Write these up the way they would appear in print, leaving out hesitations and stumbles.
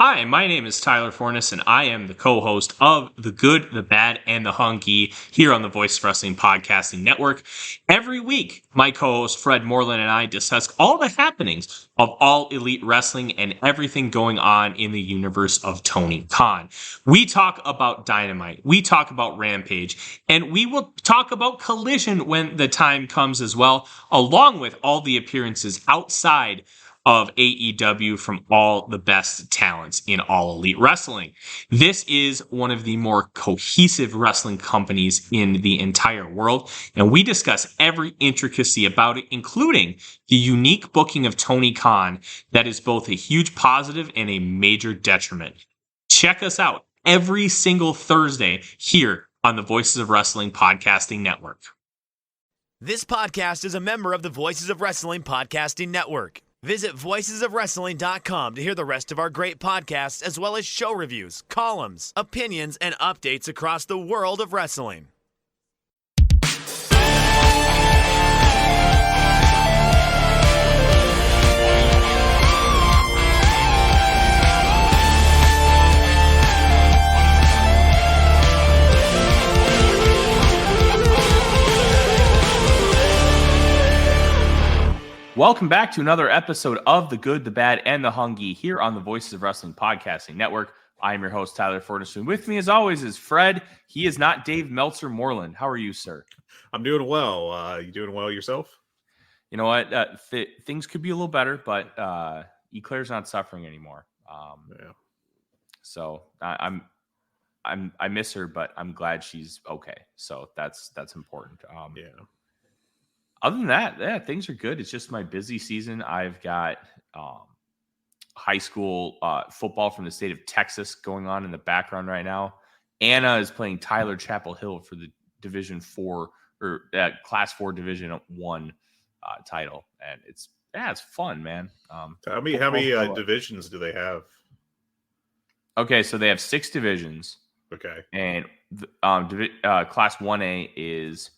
Hi, my name is Tyler Fornes, and I am the co-host of The Good, the Bad, and the Hungee here on the Voice of Wrestling Podcasting Network. Every week, my co-host Fred Moreland and I discuss all the happenings of All Elite Wrestling and everything going on in the universe of Tony Khan. We talk about Dynamite, we talk about Rampage, and we will talk about Collision when the time comes as well, along with all the appearances outside of AEW from all the best talents in All Elite Wrestling. This is one of the more cohesive wrestling companies in the entire world, and we discuss every intricacy about it, including the unique booking of Tony Khan that is both a huge positive and a major detriment. Check us out every single Thursday here on the Voices of Wrestling Podcasting Network. This podcast is a member of the Voices of Wrestling Podcasting Network. Visit voicesofwrestling.com to hear the rest of our great podcasts, as well as show reviews, columns, opinions, and updates across the world of wrestling. Welcome back to another episode of The Good, the Bad, and the Hungee here on the Voices of Wrestling Podcasting Network. I am your host, Tyler Fornes, and with me, as always, is Fred. He is not Dave Meltzer Moreland. How are you, sir? I'm doing well. You doing well yourself? You know what? Things could be a little better, but Eclair's not suffering anymore. Yeah. So I miss her, but I'm glad she's okay. So that's important. Yeah. Other than that, yeah, things are good. It's just my busy season. I've got high school football from the state of Texas going on in the background right now. Anna is playing Tyler Chapel Hill for the Division 4 or Class 4 Division 1 title, and it's fun, man. How many divisions do they have? Okay, so they have 6 divisions. Okay, and Class 1A is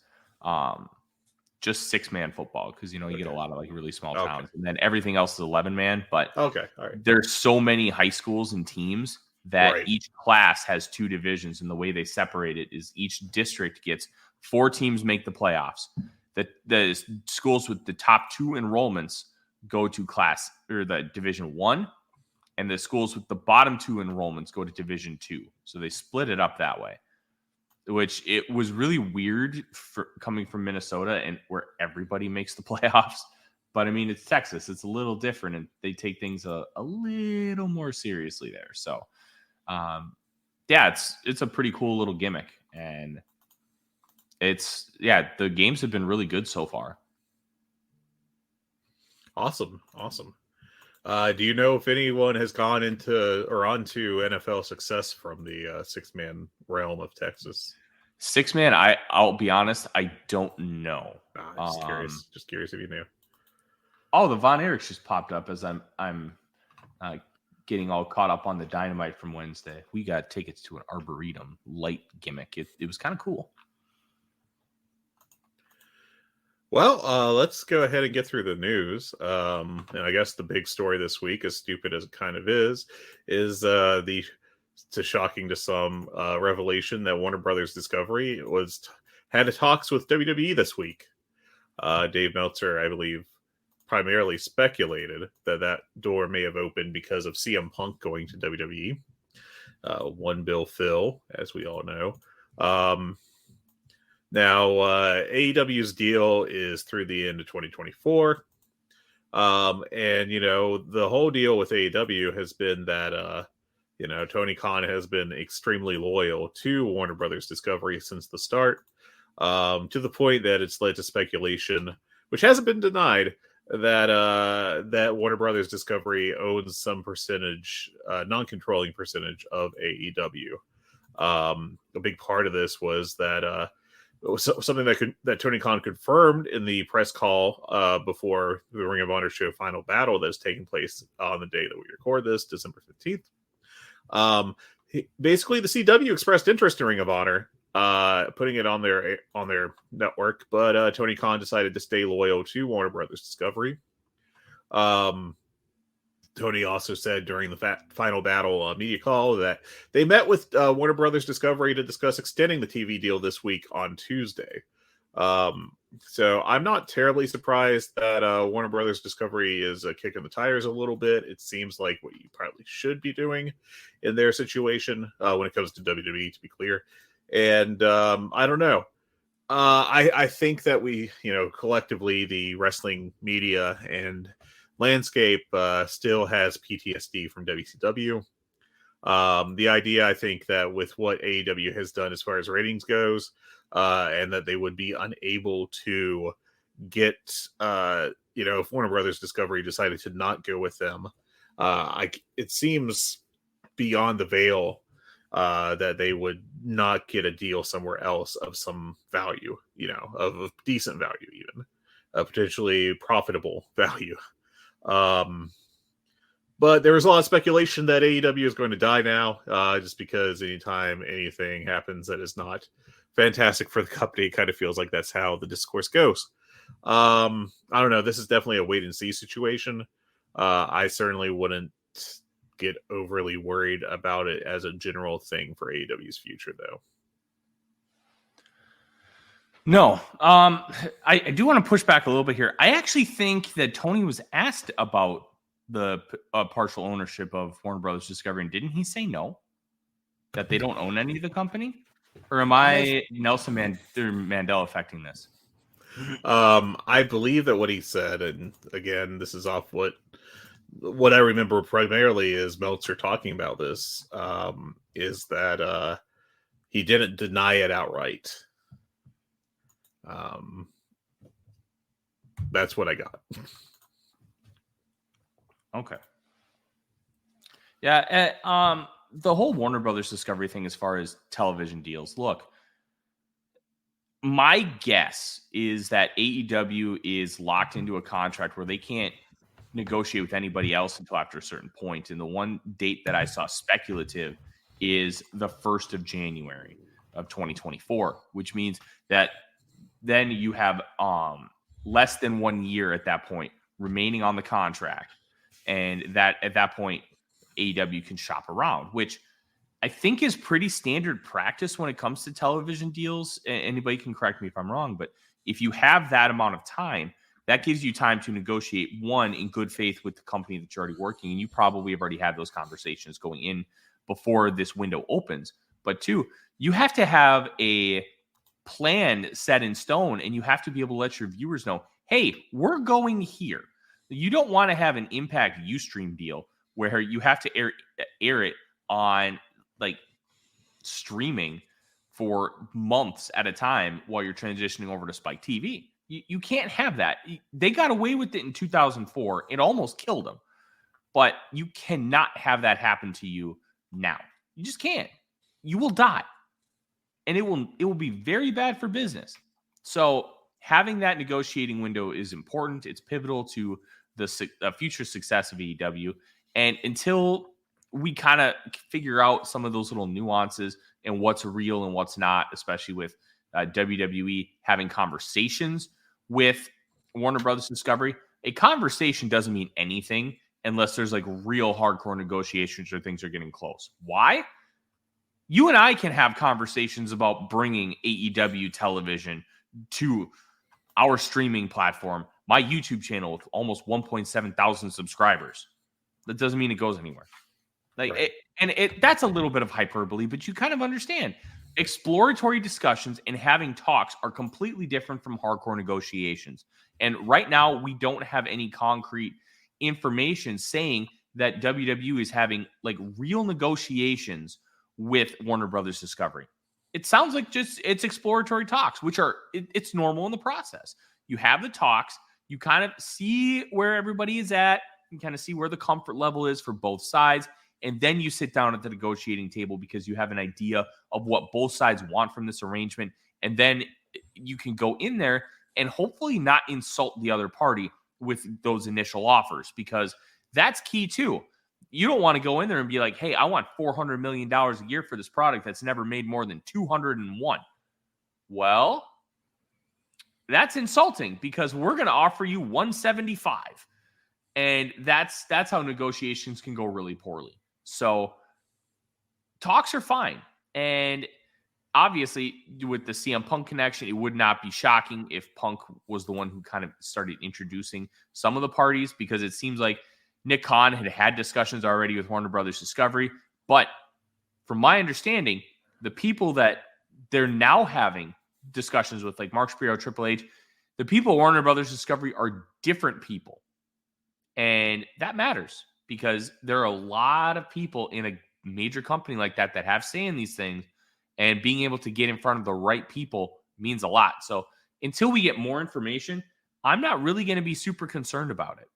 just 6-man football because you get a lot of like really small towns, and then everything else is 11-man. But all right, there's so many high schools and teams that each class has 2 divisions, and the way they separate it is each district gets 4 teams make the playoffs. The schools with the top 2 enrollments go to class or the Division 1, and the schools with the bottom 2 enrollments go to Division 2. So they split it up that way, which it was really weird for coming from Minnesota and where everybody makes the playoffs. But I mean, it's Texas. It's a little different, and they take things a little more seriously there. So, it's a pretty cool little gimmick. And the games have been really good so far. Awesome. Do you know if anyone has gone into or onto NFL success from the 6-man realm of Texas? 6-man, I'll be honest, I don't know. Just curious if you knew. Oh, the Von Erichs just popped up as I'm getting all caught up on the Dynamite from Wednesday. We got tickets to an Arboretum light gimmick. It was kind of cool. Well, let's go ahead and get through the news. And I guess the big story this week, as stupid as it kind of is the shocking to some revelation that Warner Brothers Discovery had talks with WWE this week. Dave Meltzer, I believe, primarily speculated that door may have opened because of CM Punk going to WWE. One Bill Phil, as we all know. Now, AEW's deal is through the end of 2024. And, the whole deal with AEW has been that, Tony Khan has been extremely loyal to Warner Brothers Discovery since the start, to the point that it's led to speculation, which hasn't been denied, that Warner Brothers Discovery owns some percentage, non-controlling percentage of AEW. A big part of this was that something that Tony Khan confirmed in the press call before the Ring of Honor show Final Battle that's taking place on the day that we record this, December 15th. Basically, the CW expressed interest in Ring of Honor, putting it on their network, but Tony Khan decided to stay loyal to Warner Brothers Discovery. Tony also said during the final battle media call that they met with Warner Brothers Discovery to discuss extending the TV deal this week on Tuesday. So I'm not terribly surprised that Warner Brothers Discovery is kicking the tires a little bit. It seems like what you probably should be doing in their situation when it comes to WWE, to be clear. And I don't know. I think that we, collectively, the wrestling media and landscape still has PTSD from WCW. The idea, I think, that with what AEW has done as far as ratings goes, and that they would be unable to get, if Warner Brothers Discovery decided to not go with them, it seems beyond the veil that they would not get a deal somewhere else of some value, of decent value, even potentially profitable value. But there was a lot of speculation that AEW is going to die now, just because anytime anything happens that is not fantastic for the company, it kind of feels like that's how the discourse goes. I don't know. This is definitely a wait and see situation. I certainly wouldn't get overly worried about it as a general thing for AEW's future, though. No, I do want to push back a little bit here. I actually think that Tony was asked about the partial ownership of Warner Brothers Discovery, and didn't he say no? That they don't own any of the company? Or am I Nelson Mandela affecting this? I believe that what he said, and again, this is off what I remember primarily is Meltzer talking about this, is that he didn't deny it outright. That's what I got. Okay. Yeah, the whole Warner Brothers Discovery thing as far as television deals. Look, my guess is that AEW is locked into a contract where they can't negotiate with anybody else until after a certain point. And the one date that I saw speculative is the 1st of January of 2024, which means that then you have less than 1 year at that point remaining on the contract. And that at that point, AEW can shop around, which I think is pretty standard practice when it comes to television deals. Anybody can correct me if I'm wrong, but if you have that amount of time, that gives you time to negotiate, one, in good faith with the company that you're already working. And you probably have already had those conversations going in before this window opens. But two, you have to have a plan set in stone, and you have to be able to let your viewers know, hey, we're going here. You don't want to have an Impact Ustream deal where you have to air it on like streaming for months at a time while you're transitioning over to Spike TV. You can't have that. They got away with it in 2004. It almost killed them. But you cannot have that happen to you now. You just can't. You will die. And it will be very bad for business. So having that negotiating window is important. It's pivotal to the future success of AEW. And until we kind of figure out some of those little nuances and what's real and what's not, especially with WWE having conversations with Warner Brothers Discovery, a conversation doesn't mean anything unless there's like real hardcore negotiations or things are getting close. Why? You and I can have conversations about bringing AEW television to our streaming platform, my YouTube channel with almost 1.7 thousand subscribers. That doesn't mean it goes anywhere. Right. That's a little bit of hyperbole, but you kind of understand. Exploratory discussions and having talks are completely different from hardcore negotiations. And right now, we don't have any concrete information saying that WWE is having like real negotiations with Warner Brothers Discovery. It sounds like it's exploratory talks, which are it's normal in the process. You have the talks, you kind of see where everybody is at, you kind of see where the comfort level is for both sides, and then you sit down at the negotiating table because you have an idea of what both sides want from this arrangement, and then you can go in there and hopefully not insult the other party with those initial offers, because that's key too. You don't want to go in there and be like, hey, I want $400 million a year for this product that's never made more than 201. Well, that's insulting because we're going to offer you 175. And that's how negotiations can go really poorly. So talks are fine. And obviously, with the CM Punk connection, it would not be shocking if Punk was the one who kind of started introducing some of the parties, because it seems like Nick Khan had discussions already with Warner Brothers Discovery. But from my understanding, the people that they're now having discussions with, like Mark Shapiro, Triple H, the people at Warner Brothers Discovery are different people. And that matters, because there are a lot of people in a major company like that have say in these things. And being able to get in front of the right people means a lot. So until we get more information, I'm not really going to be super concerned about it.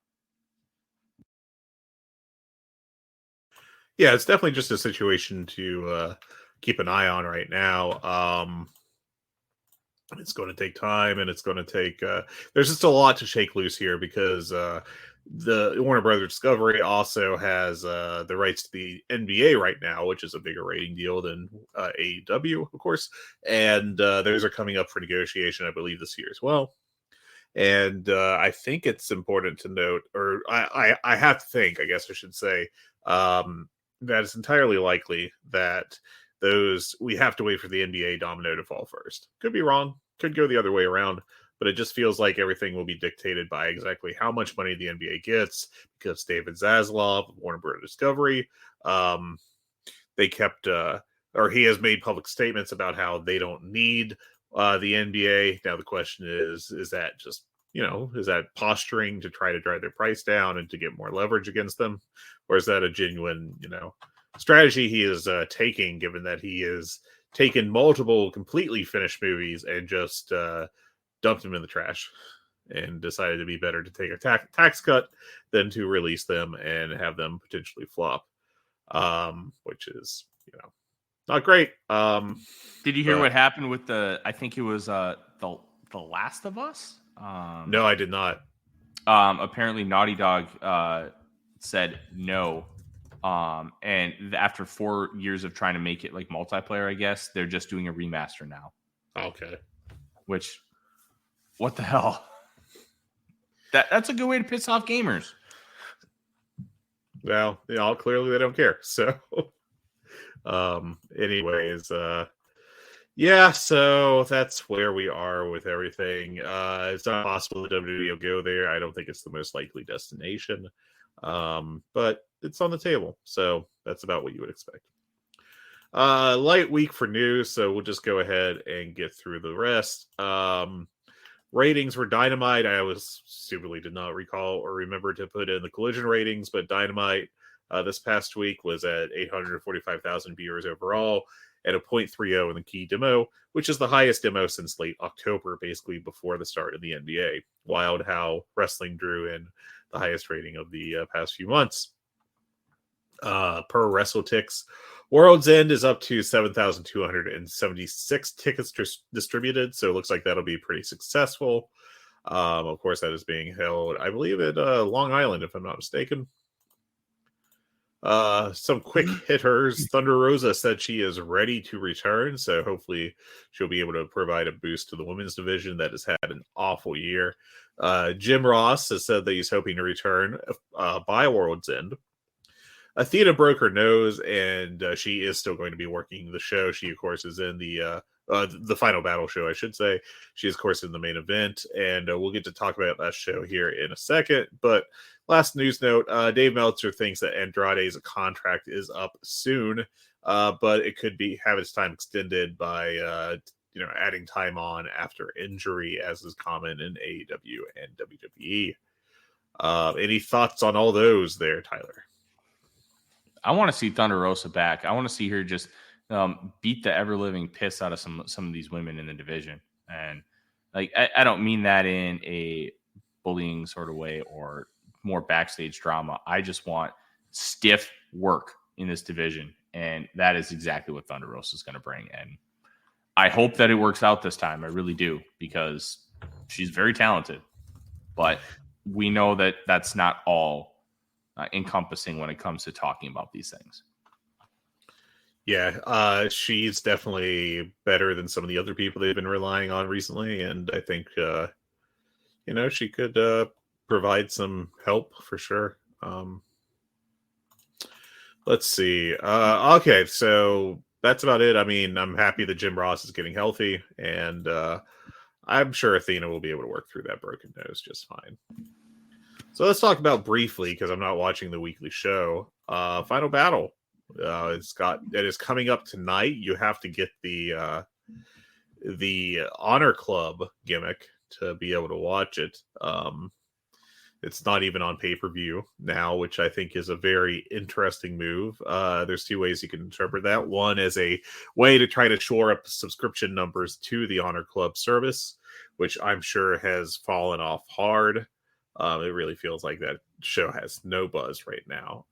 Yeah, it's definitely just a situation to keep an eye on right now. It's going to take time, and it's going to take. There's just a lot to shake loose here, because the Warner Brothers Discovery also has the rights to the NBA right now, which is a bigger rating deal than AEW, of course. And those are coming up for negotiation, I believe, this year as well. And I think it's important to note, or I have to think, I guess I should say, that it's entirely likely that we have to wait for the NBA domino to fall first. Could be wrong, could go the other way around, but it just feels like everything will be dictated by exactly how much money the NBA gets, because David Zaslav, Warner Bros. Discovery, they kept, or he has made public statements about how they don't need the NBA. Now the question is that just, is that posturing to try to drive their price down and to get more leverage against them? Or is that a genuine, strategy he is taking, given that he has taken multiple completely finished movies and just dumped them in the trash and decided to be better to take a tax cut than to release them and have them potentially flop, which is, not great. Did you hear what happened with I think it was the Last of Us? No, I did not. Apparently Naughty Dog said no. And after 4 years of trying to make it like multiplayer, I guess, they're just doing a remaster now. Okay. Which, what the hell? That's a good way to piss off gamers. Well, clearly they don't care. So, anyways, yeah, so that's where we are with everything. It's not possible that WWE will go there. I don't think it's the most likely destination, but it's on the table. So that's about what you would expect. Light week for news, so we'll just go ahead and get through the rest. Ratings for Dynamite, I was stupidly did not recall or remember to put in the Collision ratings, but Dynamite this past week was at 845,000 viewers overall, at a 0.30 in the key demo, which is the highest demo since late October, basically before the start of the NBA. Wild how wrestling drew in the highest rating of the past few months. Per WrestleTix, World's End is up to 7,276 tickets distributed, so it looks like that'll be pretty successful. Of course, that is being held, I believe, at Long Island, if I'm not mistaken. Some quick hitters. Thunder Rosa said she is ready to return, so hopefully she'll be able to provide a boost to the women's division that has had an awful year. Jim Ross has said that he's hoping to return by World's End. Athena broke her nose, and she is still going to be working the show. She, of course, is in the Final Battle show, I should say. She is, of course, in the main event, and we'll get to talk about that show here in a second. But last news note, Dave Meltzer thinks that Andrade's contract is up soon, but it could have its time extended by adding time on after injury, as is common in AEW and WWE. Any thoughts on all those there, Tyler? I want to see Thunder Rosa back. I want to see her just beat the ever living piss out of some of these women in the division. And like, I don't mean that in a bullying sort of way or more backstage drama. I just want stiff work in this division. And that is exactly what Thunder Rosa is going to bring. And I hope that it works out this time. I really do, because she's very talented, but we know that that's not all encompassing when it comes to talking about these things. Yeah, she's definitely better than some of the other people they've been relying on recently, and I think she could provide some help for sure. Let's see. Okay, so that's about it. I mean, I'm happy that Jim Ross is getting healthy, and I'm sure Athena will be able to work through that broken nose just fine. So let's talk about briefly, because I'm not watching the weekly show. Final Battle. It is coming up tonight. You have to get the Honor Club gimmick to be able to watch it. It's not even on pay-per-view now, which I think is a very interesting move. There's two ways you can interpret that. One as a way to try to shore up subscription numbers to the Honor Club service, which I'm sure has fallen off hard. It really feels like that show has no buzz right now.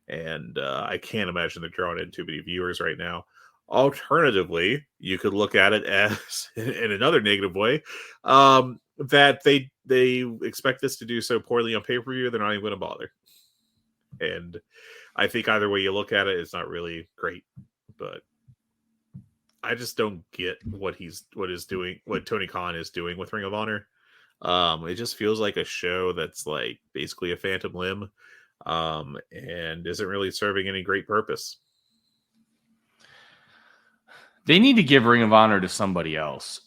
And I can't imagine they're drawing in too many viewers right now. Alternatively, you could look at it as, in another negative way, that they expect this to do so poorly on pay-per-view, they're not even going to bother. And I think either way you look at it, it's not really great. But I just don't get what Tony Khan is doing with Ring of Honor. It just feels like a show that's like basically a phantom limb, and isn't really serving any great purpose. They need to give Ring of Honor to somebody else.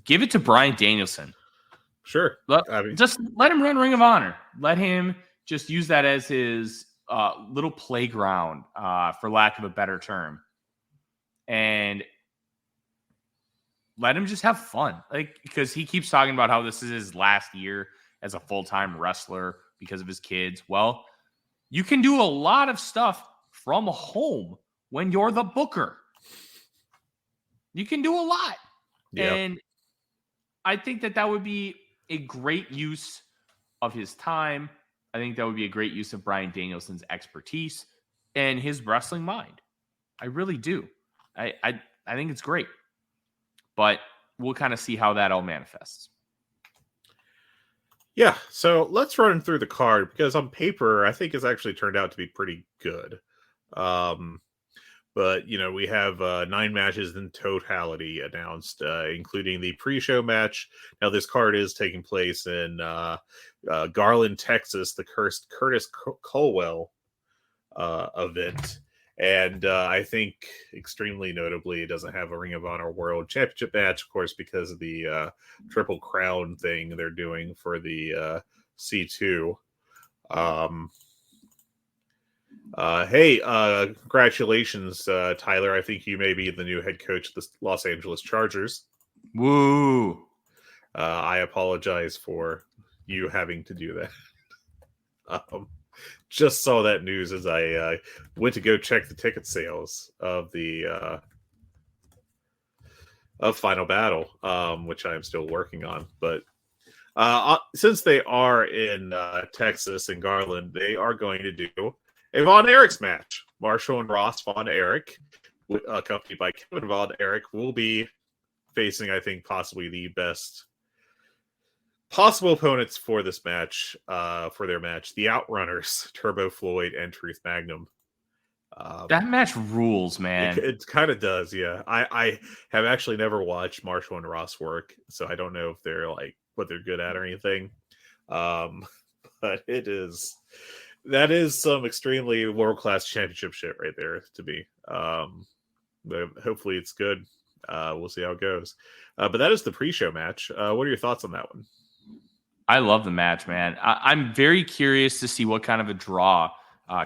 Give it to Bryan Danielson. Sure. Just let him run Ring of Honor. Let him just use that as his little playground, for lack of a better term. And let him just have fun. Because he keeps talking about how this is his last year as a full-time wrestler because of his kids. Well, you can do a lot of stuff from home when you're the booker. You can do a lot. Yep. And I think that would be a great use of his time. I think that would be a great use of Bryan Danielson's expertise and his wrestling mind. I really do. I think it's great. But we'll kind of see how that all manifests. Yeah, so let's run through the card, because on paper, I think it's actually turned out to be pretty good. But, we have 9 matches in totality announced, including the pre-show match. Now, this card is taking place in Garland, Texas, the Curtis Colwell event. And I think, extremely notably, it doesn't have a Ring of Honor World Championship match, of course, because of the Triple Crown thing they're doing for the C2. Hey, congratulations, Tyler. I think you may be the new head coach of the Los Angeles Chargers. Woo! I apologize for you having to do that. Just saw that news as I went to go check the ticket sales of the of Final Battle, which I am still working on. But since they are in Texas and Garland, they are going to do a Von Erich's match. Marshall and Ross Von Erich, accompanied by Kevin Von Erich, will be facing, I think, possibly the best possible opponents for this match, for their match, the Outrunners, Turbo Floyd and Truth Magnum. That match rules, man. It kind of does, yeah. I have actually never watched Marshall and Ross work, so I don't know if they're like what they're good at or anything. But that is some extremely world-class championship shit right there to me. But hopefully it's good. We'll see how it goes. But that is the pre-show match. What are your thoughts on that one? I love the match, man. I'm very curious to see what kind of a draw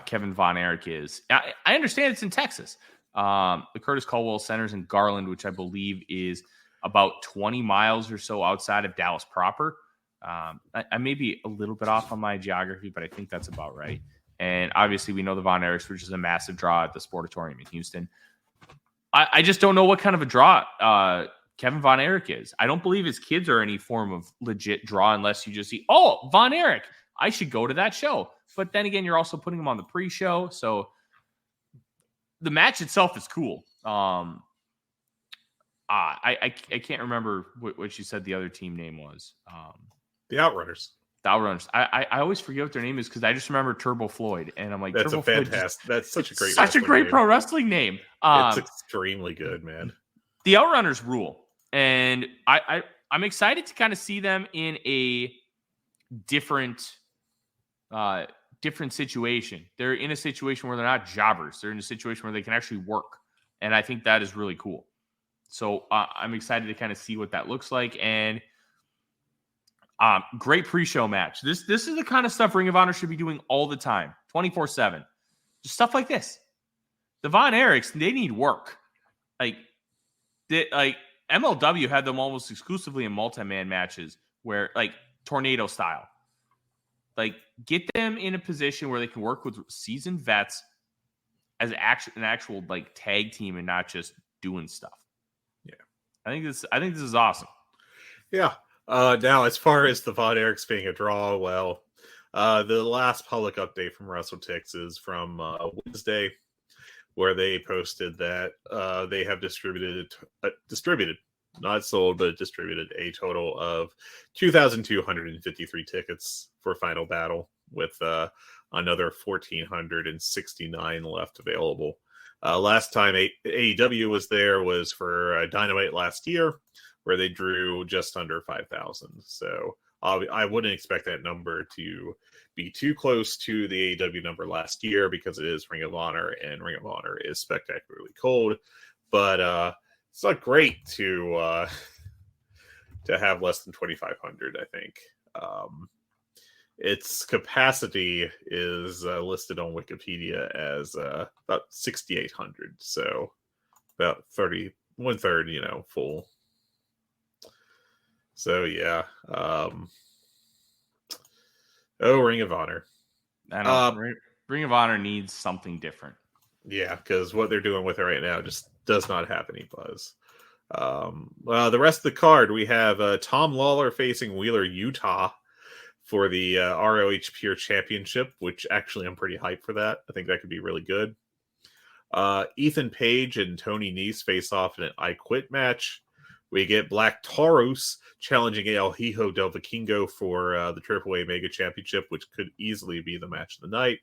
Kevin Von Erich is. I understand it's in Texas. The Curtis Colwell Center's in Garland, which I believe is about 20 miles or so outside of Dallas proper. I may be a little bit off on my geography, but I think that's about right. And obviously we know the Von Erichs, which is a massive draw at the Sportatorium in Houston. I just don't know what kind of a draw Kevin Von Erich is. I don't believe his kids are any form of legit draw unless you just see, oh, Von Erich, I should go to that show. But then again, you're also putting him on the pre-show. So the match itself is cool. I can't remember what you said the other team name was. The Outrunners. The Outrunners. I always forget what their name is because I just remember Turbo Floyd, and I'm like, that's Turbo a fantastic. That's such a great. Such a great pro wrestling name. It's extremely good, man. The Outrunners rule, and I'm excited to kind of see them in a different situation. They're in a situation where they're not jobbers. They're in a situation where they can actually work. And I think that is really cool. So I'm excited to kind of see what that looks like. And great pre-show match. This is the kind of stuff Ring of Honor should be doing all the time, 24/7. Just stuff like this. The Von Erichs, they need work. Like MLW had them almost exclusively in multi-man matches where like tornado style. Like get them in a position where they can work with seasoned vets as an actual like tag team and not just doing stuff. Yeah. I think this is awesome. Yeah. Now, as far as the Von Erichs being a draw, well, the last public update from WrestleTix is from Wednesday, where they posted that they have distributed, not sold, but distributed a total of 2,253 tickets for Final Battle, with another 1,469 left available. Last time AEW was there was for Dynamite last year, where they drew just under 5,000. So I wouldn't expect that number to be too close to the AEW number last year, because it is Ring of Honor, and Ring of Honor is spectacularly cold. But it's not great to have less than 2,500, I think. Its capacity is listed on Wikipedia as about 6,800. So about 1/3, full. So yeah. Ring of Honor. I know. Ring of Honor needs something different. Yeah, because what they're doing with it right now just does not have any buzz. The rest of the card, we have Tom Lawler facing Wheeler Utah for the ROH Pure Championship, which actually I'm pretty hyped for that. I think that could be really good. Ethan Page and Tony Nese face off in an I Quit match. We get Black Taurus challenging El Hijo del Vikingo for the AAA Mega Championship, which could easily be the match of the night.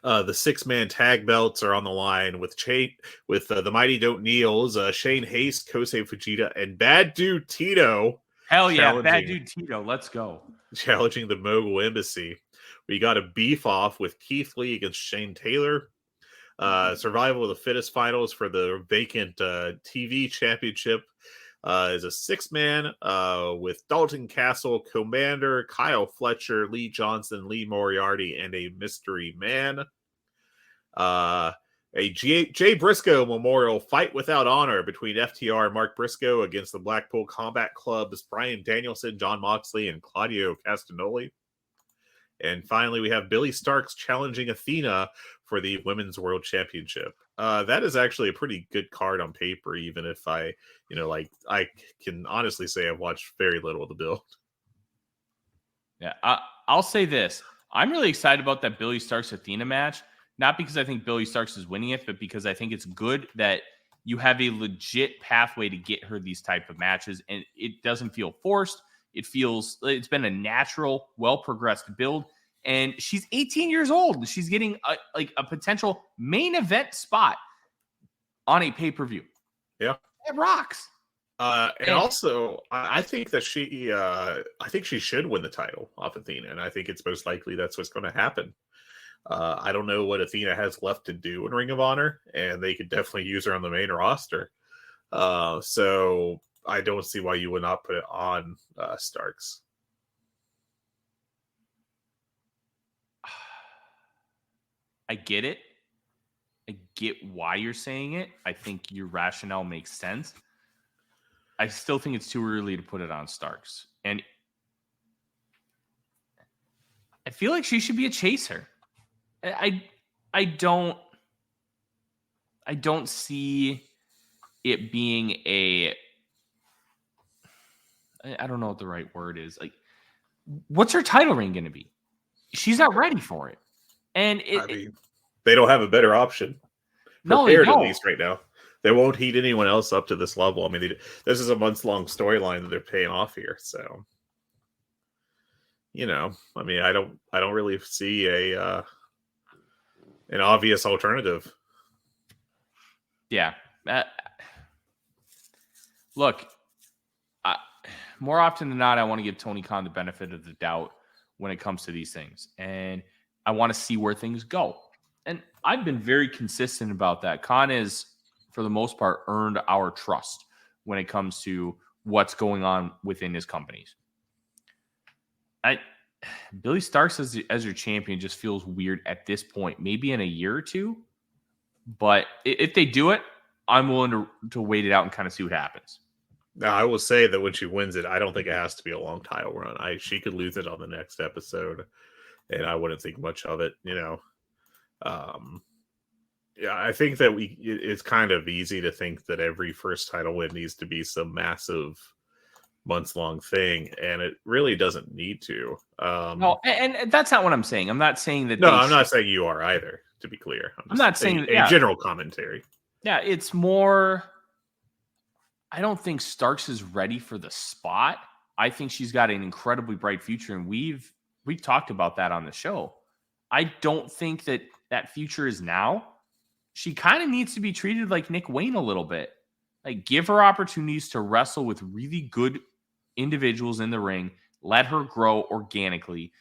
The 6-man tag belts are on the line with the Mighty Don't Kneels, Shane Haste, Kosei Fujita, and Bad Dude Tito. Hell yeah, Bad Dude Tito, let's go. Challenging the Mogul Embassy. We got a beef off with Keith Lee against Shane Taylor. Survival of the Fittest finals for the vacant TV championship is a 6-man with Dalton Castle, Commander, Kyle Fletcher, Lee Johnson, Lee Moriarty, and a mystery man. A Jay Briscoe Memorial Fight Without Honor between FTR and Mark Briscoe against the Blackpool Combat Club's Bryan Danielson, John Moxley, and Claudio Castagnoli. And finally, we have Billy Starks challenging Athena for the Women's World Championship. That is actually a pretty good card on paper, even if I can honestly say I've watched very little of the build. Yeah, I'll say this. I'm really excited about that Billy Starks Athena match, not because I think Billy Starks is winning it, but because I think it's good that you have a legit pathway to get her these type of matches, and it doesn't feel forced. It's been a natural, well-progressed build, and she's 18 years old. She's getting a potential main event spot on a pay-per-view. Yeah. It rocks. And also, I think that she should win the title off Athena, and I think it's most likely that's what's going to happen. I don't know what Athena has left to do in Ring of Honor, and they could definitely use her on the main roster. So I don't see why you would not put it on Starks. I get it. I get why you're saying it. I think your rationale makes sense. I still think it's too early to put it on Starks. And I feel like she should be a chaser. I don't see it being I don't know what the right word is. Like, what's her title reign going to be? She's not ready for it. And they don't have a better option. No, they don't. At least right now. They won't heat anyone else up to this level. I mean, this is a months-long storyline that they're paying off here. So, I mean, I don't really see an obvious alternative. Yeah. Look, more often than not, I want to give Tony Khan the benefit of the doubt when it comes to these things. And I want to see where things go. And I've been very consistent about that. Khan is, for the most part, earned our trust when it comes to what's going on within his companies. Billy Starks as your champion just feels weird at this point. Maybe in a year or two. But if they do it, I'm willing to wait it out and kind of see what happens. Now, I will say that when she wins it, I don't think it has to be a long title run. She could lose it on the next episode, and I wouldn't think much of it. I think that it's kind of easy to think that every first title win needs to be some massive months-long thing, and it really doesn't need to. No, and that's not what I'm saying. I'm not saying that. No, I'm not saying you are either. To be clear, I'm not saying a general commentary. Yeah, it's more. I don't think Starks is ready for the spot. I think she's got an incredibly bright future, and we've talked about that on the show. I don't think that future is now. She kind of needs to be treated like Nick Wayne a little bit. Like, give her opportunities to wrestle with really good individuals in the ring. Let her grow organically.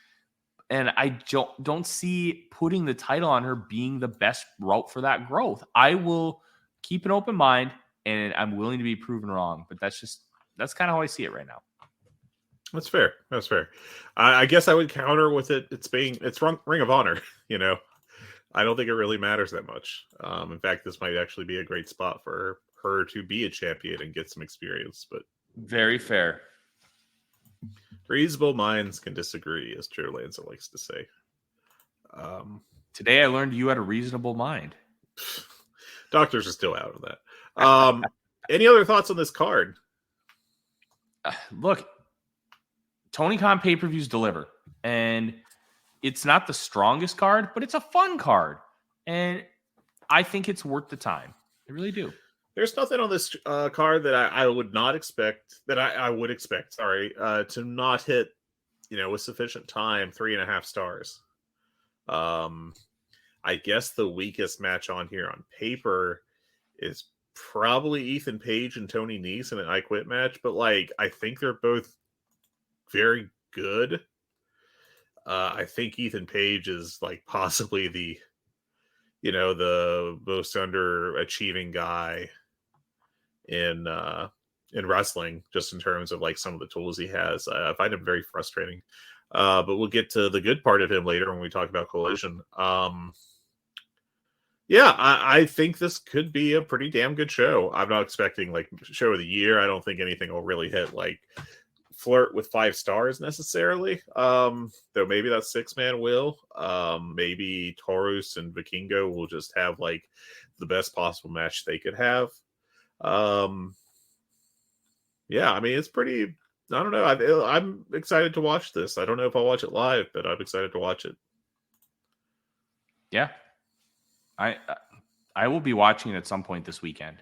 And I don't see putting the title on her being the best route for that growth. I will keep an open mind, and I'm willing to be proven wrong. But that's kind of how I see it right now. That's fair. That's fair. I guess I would counter with it. It's Ring of Honor. I don't think it really matters that much. In fact, this might actually be a great spot for her to be a champion and get some experience. But very fair. Reasonable minds can disagree, as Joe Lanza likes to say. Today I learned you had a reasonable mind. Doctors are still out of that. Any other thoughts on this card? Look, Tony Khan pay-per-views deliver. And it's not the strongest card, but it's a fun card. And I think it's worth the time. I really do. There's nothing on this card that I would not expect, that I would expect, to not hit, with sufficient time, 3.5 stars. I guess the weakest match on here on paper is probably Ethan Page and Tony Nese in an I Quit match, but I think they're both very good. I think Ethan Page is possibly the most underachieving guy in wrestling, just in terms of some of the tools he has. I find him very frustrating. But we'll get to the good part of him later when we talk about Collision. I think this could be a pretty damn good show. I'm not expecting show of the year. I don't think anything will really hit flirt with 5 stars necessarily. Though maybe that 6-man will. Maybe Taurus and Vikingo will just have the best possible match they could have. It's pretty. I don't know. I'm excited to watch this. I don't know if I'll watch it live, but I'm excited to watch it. Yeah, I will be watching it at some point this weekend.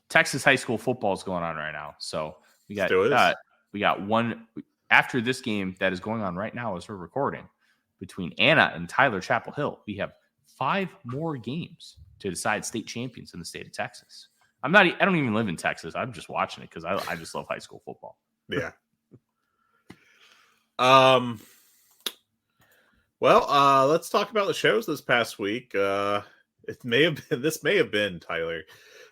Texas high school football is going on right now, so we got one after this game that is going on right now as we're recording between Anna and Tyler Chapel Hill. We have 5 more games to decide state champions in the state of Texas. I don't even live in Texas. I'm just watching it because I just love high school football. Yeah. Well, let's talk about the shows this past week. This may have been, Tyler,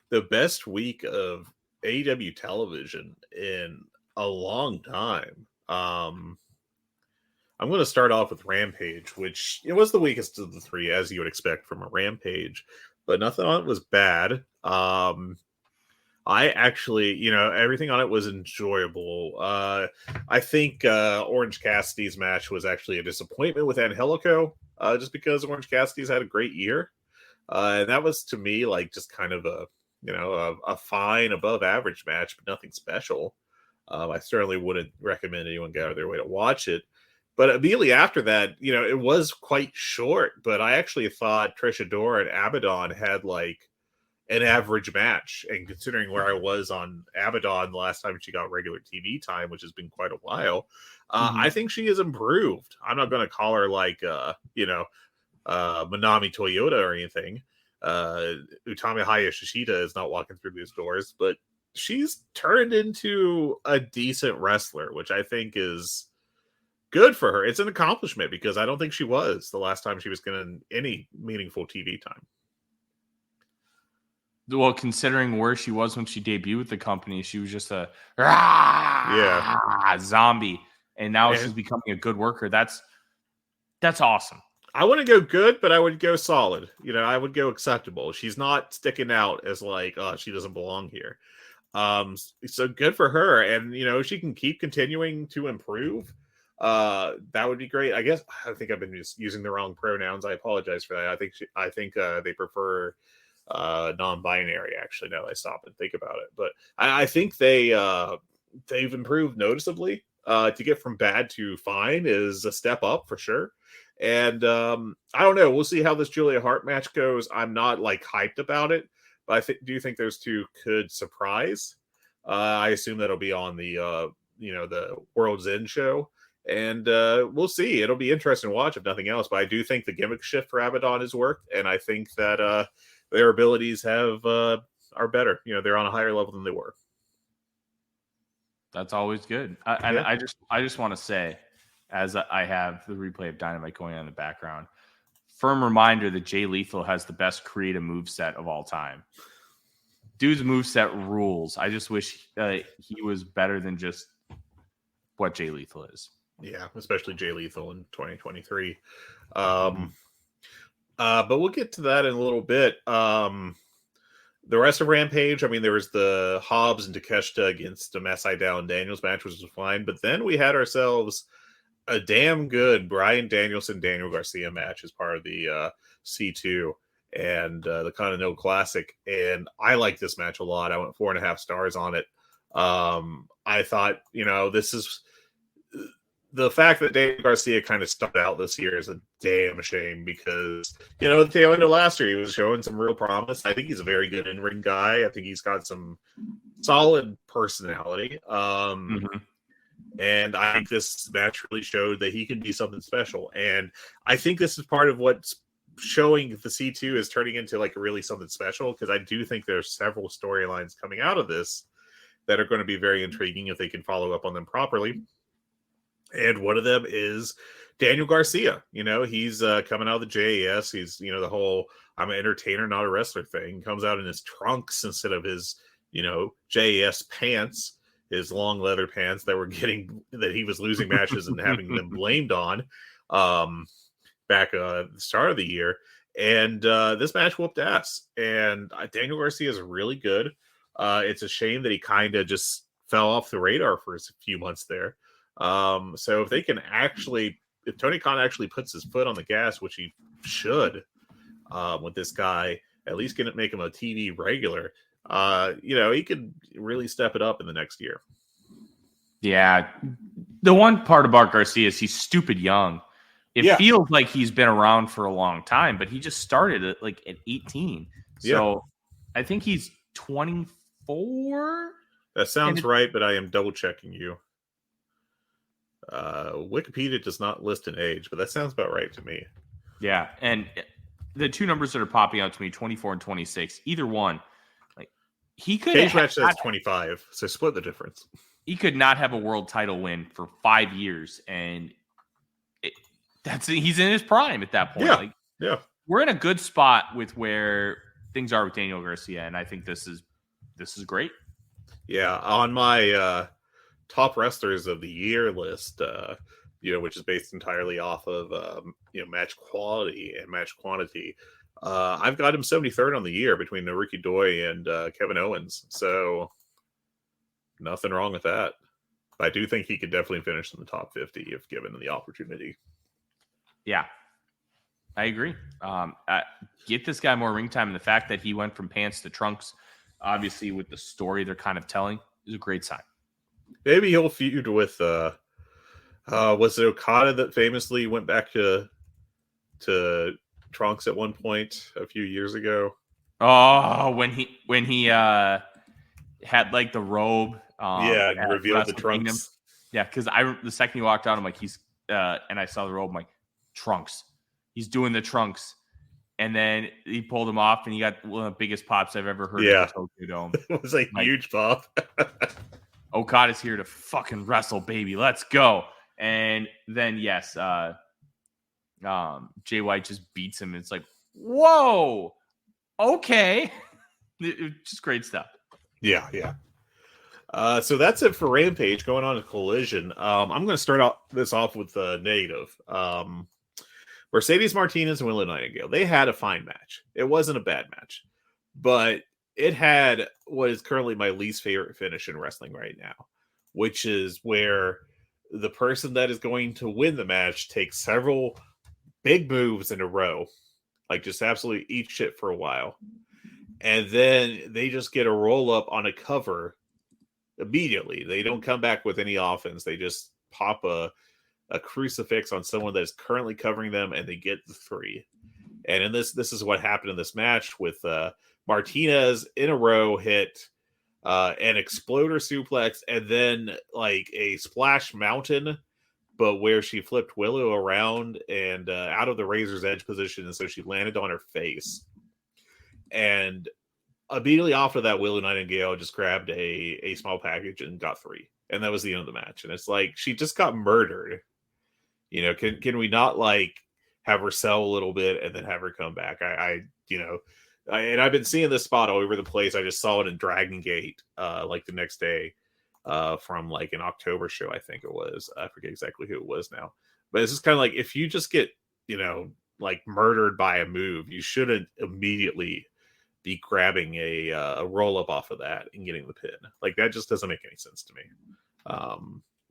the best week of AEW television in a long time. I'm going to start off with Rampage, which it was the weakest of the 3, as you would expect from a Rampage, but nothing on it was bad. I actually, everything on it was enjoyable. I think Orange Cassidy's match was actually a disappointment with Angelico, just because Orange Cassidy's had a great year. And that was, to me, just kind of a fine above average match, but nothing special. I certainly wouldn't recommend anyone go out of their way to watch it. But immediately after that, it was quite short, but I actually thought Trish Adora and Abaddon had an average match. And considering where I was on Abaddon the last time she got regular TV time, which has been quite a while, I think she has improved. I'm not going to call her Manami Toyota or anything. Utami Hayashishita is not walking through these doors, but she's turned into a decent wrestler, which I think is good for her. It's an accomplishment because I don't think she was the last time she was getting any meaningful TV time. Well, considering where she was when she debuted with the company, she was just a zombie, and now she's becoming a good worker. That's awesome. I wouldn't go good, but I would go solid. I would go acceptable. She's not sticking out as like, oh, she doesn't belong here. So good for her, and she can keep continuing to improve. That would be great. I think I've been just using the wrong pronouns. I apologize for that. I think they prefer non-binary. Actually, now I stop and think about it, but I think they've improved noticeably. To get from bad to fine is a step up for sure. And I don't know. We'll see how this Julia Hart match goes. I'm not like hyped about it, but I do think those two could surprise. I assume that'll be on the the World's End show, and we'll see. It'll be interesting to watch if nothing else. But I do think the gimmick shift for Abaddon has worked, and I think that their abilities are better. They're on a higher level than they were. That's always good. And I just want to say, as I have the replay of Dynamite going on in the background, firm reminder that Jay Lethal has the best creative moveset of all time. Dude's moveset rules. I just wish he was better than just what Jay Lethal is. Yeah, especially Jay Lethal in 2023. But we'll get to that in a little bit. The rest of Rampage, I mean, there was the Hobbs and Takeshita against Masai and Daniels match, which was fine. But then we had ourselves a damn good Bryan Danielson Daniel Garcia match as part of the C2 and the Continental Classic. And I like this match a lot. I went 4.5 stars on it. I thought, this is the fact that Daniel Garcia kind of stuck out this year is a damn shame because, at the tail end of last year, he was showing some real promise. I think he's a very good in-ring guy. I think he's got some solid personality. And I think this match really showed that he can be something special. And I think this is part of what's showing the C2 is turning into like really something special, because I do think there's several storylines coming out of this that are going to be very intriguing if they can follow up on them properly. And one of them is Daniel Garcia. He's coming out of the JAS. He's, the whole I'm an entertainer, not a wrestler thing. Comes out in his trunks instead of his, JAS pants, his long leather pants that he was losing matches and having them blamed on back at the start of the year. And this match whooped ass. And Daniel Garcia is really good. It's a shame that he kind of just fell off the radar for a few months there. So if they can if Tony Khan actually puts his foot on the gas, which he should, with this guy, at least make him a TV regular, he could really step it up in the next year. Yeah. The one part about Garcia is he's stupid young. It feels like he's been around for a long time, but he just started at 18. So I think he's 24. That sounds right, but I am double checking you. Wikipedia does not list an age, but that sounds about right to me. Yeah, and the two numbers that are popping out to me, 24 and 26, either one, he could Cage match says 25, so split the difference. He could not have a world title win for 5 years, and he's in his prime at that point. We're in a good spot with where things are with Daniel Garcia, and I think this is great. Yeah, on my top wrestlers of the year list, which is based entirely off of match quality and match quantity. I've got him 73rd on the year between Naruki Doi and Kevin Owens. So nothing wrong with that. I do think he could definitely finish in the top 50 if given the opportunity. Yeah, I agree. Get this guy more ring time, and the fact that he went from pants to trunks, obviously with the story they're kind of telling, is a great sign. Maybe he'll feud with was it Okada that famously went back to trunks at one point a few years ago? Oh, when he had the robe. And revealed the trunks. Kingdom. Yeah, because the second he walked out, I'm like, he's and I saw the robe, I'm like, trunks. He's doing the trunks. And then he pulled him off, and he got one of the biggest pops I've ever heard Yeah. in the Tokyo Dome. It was a huge pop. Okada's here to fucking wrestle, baby. Let's go. And then, yes, Jay White just beats him. It's like, whoa, okay. Just great stuff. Yeah. So that's it for Rampage. Going on to Collision. I'm going to start this off with the negative. Mercedes Martinez and Willow Nightingale. They had a fine match. It wasn't a bad match, but it had what is currently my least favorite finish in wrestling right now, which is where the person that is going to win the match takes several big moves in a row, like just absolutely eat shit for a while, and then they just get a roll up on a cover immediately. They don't come back with any offense. They just pop a crucifix on someone that is currently covering them, and they get the 3. And in this is what happened in this match with Martinez in a row hit an exploder suplex and then like a splash mountain, but where she flipped Willow around and out of the razor's edge position, and so she landed on her face. And immediately after that, Willow Nightingale just grabbed a small package and got 3. And that was the end of the match. And it's like, she just got murdered. You know, can we not like have her sell a little bit and then have her come back? And I've been seeing this spot all over the place. I just saw it in Dragon Gate like the next day from like an October show, I think it was. I forget exactly who it was now. But it's just kind of like, if you just get, like murdered by a move, you shouldn't immediately be grabbing a roll up off of that and getting the pin. Like, that just doesn't make any sense to me.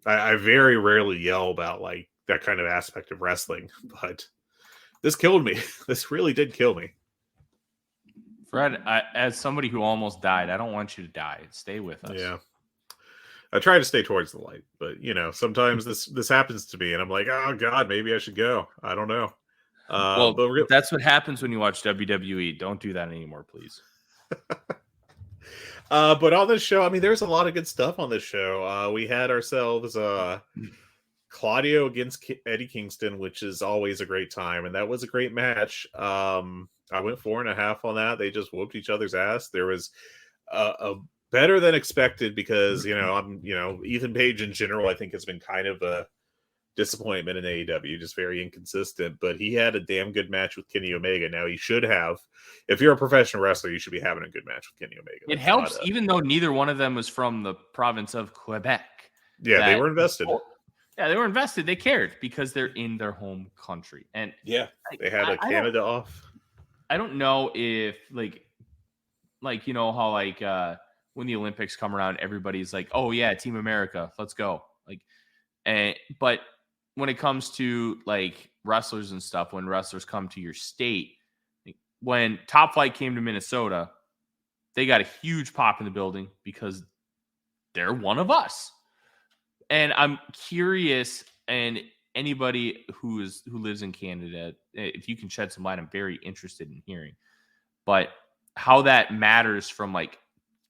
I very rarely yell about like that kind of aspect of wrestling, but this killed me. This really did kill me. Fred, as somebody who almost died, I don't want you to die. Stay with us. Yeah. I try to stay towards the light, but sometimes this happens to me and I'm like, oh God, maybe I should go. I don't know. But that's what happens when you watch WWE. Don't do that anymore, please. But on this show, I mean, there's a lot of good stuff on this show. We had ourselves Claudio against Eddie Kingston, which is always a great time, and that was a great match. I went 4.5 on that. They just whooped each other's ass. There was a better than expected because Ethan Page in general, I think, has been kind of a disappointment in AEW, just very inconsistent. But he had a damn good match with Kenny Omega. Now he should have. If you're a professional wrestler, you should be having a good match with Kenny Omega. It helps, even though neither one of them was from the province of Quebec. Yeah, they were invested. Yeah, they were invested. They cared because they're in their home country. And yeah, they had a Canada off. I don't know if like how like when the Olympics come around, everybody's like, oh yeah, Team America, let's go. But when it comes to like wrestlers and stuff, when wrestlers come to your state, when Top Flight came to Minnesota, they got a huge pop in the building because they're one of us. And I'm curious, and anybody who lives in Canada, if you can shed some light, I'm very interested in hearing. But how that matters from like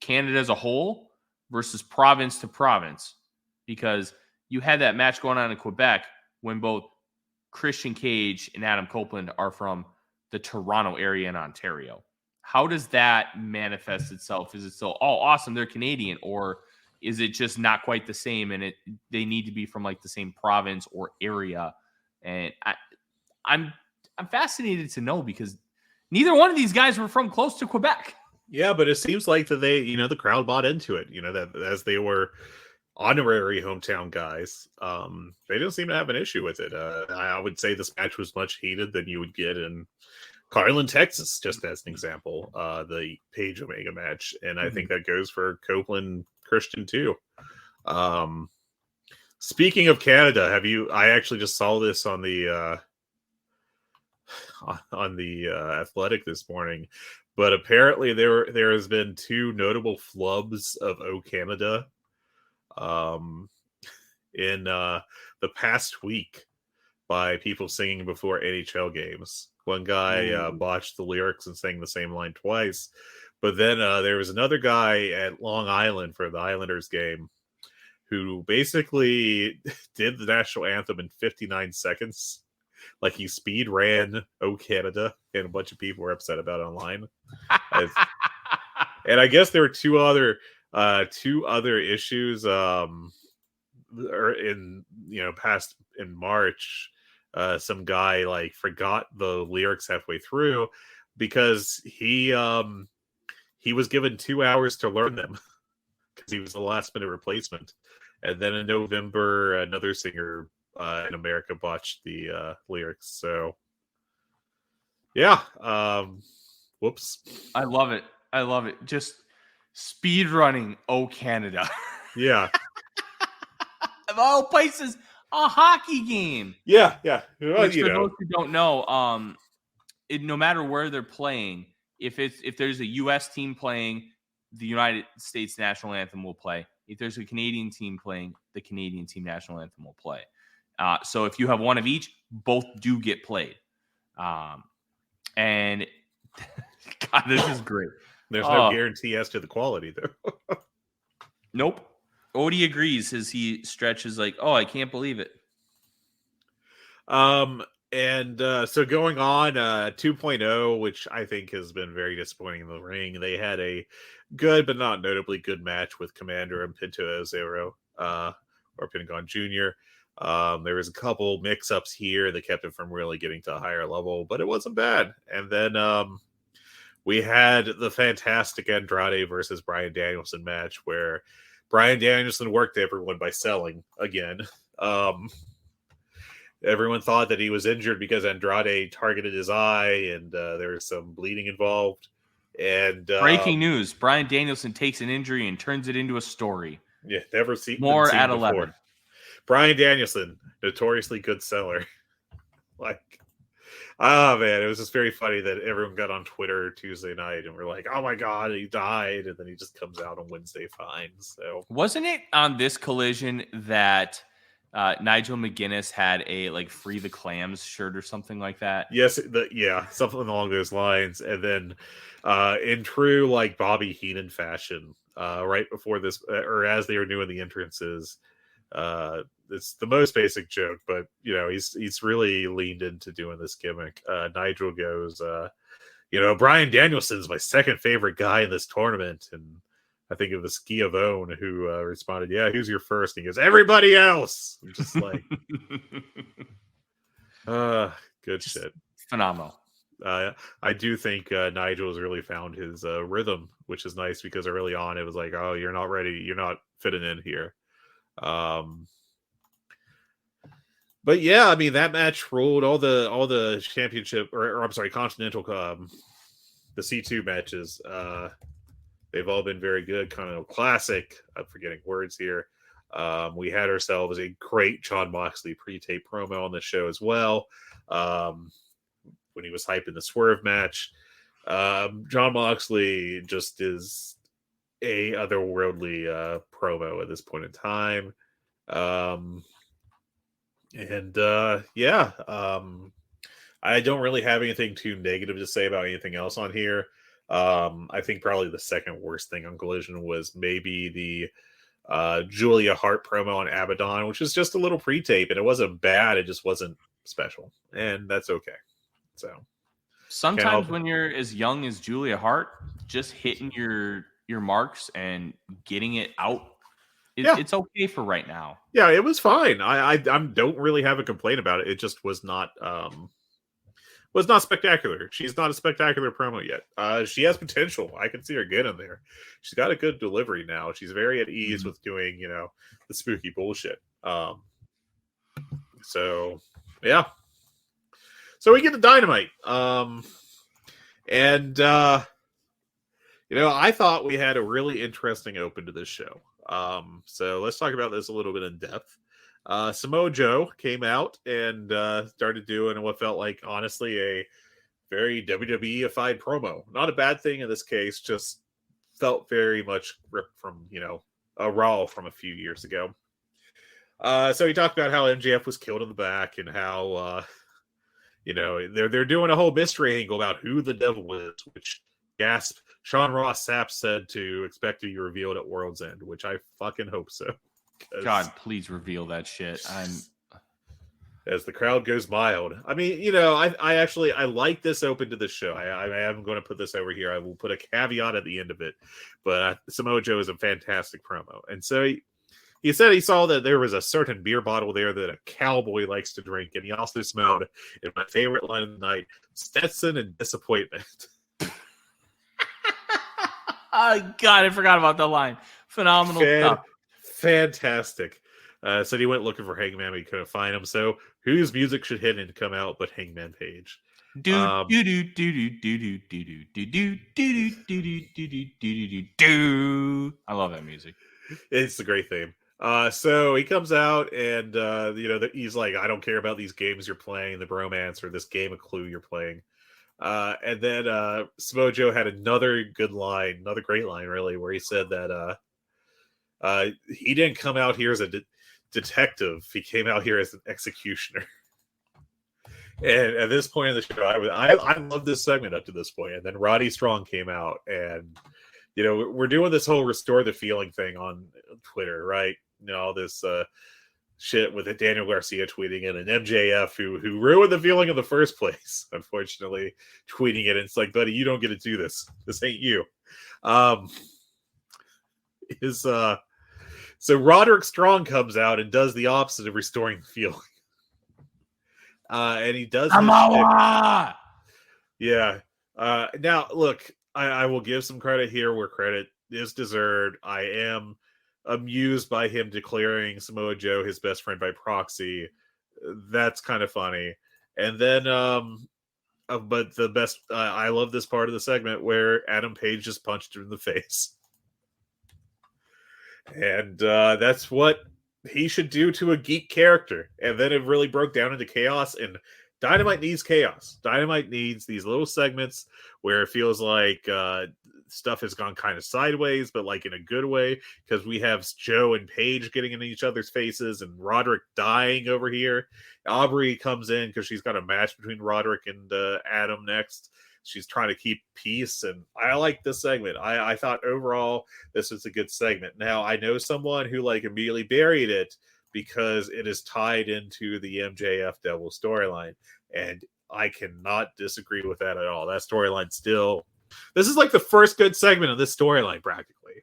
Canada as a whole versus province to province, because you had that match going on in Quebec when both Christian Cage and Adam Copeland are from the Toronto area in Ontario. How does that manifest itself? Is it still, oh, awesome, they're Canadian, or is it just not quite the same and they need to be from like the same province or area? And I'm fascinated to know because neither one of these guys were from close to Quebec. Yeah, but it seems like that they, the crowd bought into it, that as they were honorary hometown guys, they don't seem to have an issue with it. I would say this match was much heated than you would get in Carlin, Texas, just as an example, the Page Omega match. And I think that goes for Copeland Christian too. Speaking of Canada, I actually just saw this on the Athletic this morning, but apparently there has been 2 notable flubs of O Canada in the past week by people singing before NHL games. One guy botched the lyrics and sang the same line twice. But then there was another guy at Long Island for the Islanders game who basically did the national anthem in 59 seconds. like he speed ran "Oh Canada," and a bunch of people were upset about it online. And I guess there were two other issues or in past in March. Some guy like forgot the lyrics halfway through because he was given 2 hours to learn them because he was the last minute replacement. And then in November, another singer in America botched the lyrics. So yeah, whoops. I love it. Just speed running. Oh, Canada. Yeah. Of all places, a hockey game. Yeah. Well, Which, for those who don't know, no matter where they're playing, if there's a U.S. team playing, the United States national anthem will play. If there's a Canadian team playing, the Canadian team national anthem will play. So if you have one of each, both do get played. And God, this is great. There's no guarantee as to the quality, though. Nope. Odie agrees as he stretches like, oh, I can't believe it. And so going on 2.0, which I think has been very disappointing in the ring, they had a good but not notably good match with Commander and Pinto Zero, or Pentagon Jr. There was a couple mix-ups here that kept him from really getting to a higher level, but it wasn't bad. And then we had the fantastic Andrade versus Bryan Danielson match where Bryan Danielson worked everyone by selling again. Everyone thought that he was injured because Andrade targeted his eye, and there was some bleeding involved. And breaking news: Bryan Danielson takes an injury and turns it into a story. Yeah, never seen more at before. 11. Bryan Danielson, notoriously good seller. Oh man, it was just very funny that everyone got on Twitter Tuesday night and we're like, "Oh my god, he died!" And then he just comes out on Wednesday fine. So wasn't it on this collision that Nigel McGuinness had a like "Free the Clams" shirt or something like that? Yes, something along those lines. And then, in true like Bobby Heenan fashion, right before this, or as they were doing the entrances, it's the most basic joke, but he's really leaned into doing this gimmick. Nigel goes, Bryan Danielson's my second favorite guy in this tournament, and I think of the Schiavone who responded, "Yeah, who's your first?" And he goes, "Everybody else." I'm just like, good just shit, phenomenal. I do think Nigel's really found his rhythm, which is nice because early on it was like, "Oh, you're not ready, you're not fitting in here." But yeah, I mean that match ruled all the championship or I'm sorry, Continental the C2 matches. They've all been very good. Continental Classic. I'm forgetting words here. We had ourselves a great Jon Moxley pre-tape promo on the show as well. When he was hyping the Swerve match, Jon Moxley just is a otherworldly promo at this point in time. I don't really have anything too negative to say about anything else on here. I think probably the second worst thing on Collision was maybe the Julia Hart promo on Abaddon, which was just a little pre-tape, and it wasn't bad, it just wasn't special, and that's okay. So sometimes when you're as young as Julia Hart, just hitting your marks and getting it out, it's okay for right now. Yeah, it was fine. I don't really have a complaint about it. It just was not spectacular. She's not a spectacular promo yet. She has potential. I can see her getting there. She's got a good delivery now. She's very at ease with doing, the spooky bullshit. So yeah. So we get the Dynamite. I thought we had a really interesting open to this show. So let's talk about this a little bit in depth. Samoa Joe came out and started doing what felt like, honestly, a very WWE-ified promo. Not a bad thing in this case, just felt very much ripped from, a Raw from a few years ago. So he talked about how MJF was killed in the back and how, they're doing a whole mystery angle about who the devil is, which, gasp, Sean Ross Sapp said to expect to be revealed at World's End, which I fucking hope so. God, please reveal that shit. as the crowd goes mild. I mean, you know, I like this open to the show. I am going to put this over here. I will put a caveat at the end of it, but Samoa Joe is a fantastic promo. And so he said he saw that there was a certain beer bottle there that a cowboy likes to drink, and he also smelled, in my favorite line of the night, Stetson and disappointment. Oh, God, I forgot about the line. Phenomenal stuff. Fantastic. Said he went looking for Hangman, but he couldn't find him. So whose music should hit and come out but Hangman Page? I love that music. It's a great theme. So he comes out and he's like, I don't care about these games you're playing, the bromance or this game of Clue you're playing. And then Samoa Joe had another great line, really, where he said that he didn't come out here as a detective. He came out here as an executioner. And at this point in the show, I love this segment up to this point. And then Roddy Strong came out, and you know, we're doing this whole restore the feeling thing on Twitter, right? You know, all this shit with Daniel Garcia tweeting it, and MJF who ruined the feeling in the first place, unfortunately, tweeting it. And it's like, buddy, you don't get to do this. This ain't you. So Roderick Strong comes out and does the opposite of restoring the feeling. And he does. Yeah. Now, look, I will give some credit here where credit is deserved. I am amused by him declaring Samoa Joe his best friend by proxy. That's kind of funny. And then, but the best, I love this part of the segment where Adam Page just punched him in the face. And that's what he should do to a geek character. And then it really broke down into chaos, and Dynamite needs chaos. Dynamite needs these little segments where it feels like stuff has gone kind of sideways, but like in a good way, because we have Joe and Paige getting in each other's faces and Roderick dying over here. Aubrey comes in because she's got a match between Roderick and Adam next. She's trying to keep peace, and I like this segment. I thought overall this was a good segment. Now, I know someone who like immediately buried it because it is tied into the MJF Devil storyline, and I cannot disagree with that at all. That storyline still... This is like the first good segment of this storyline, practically.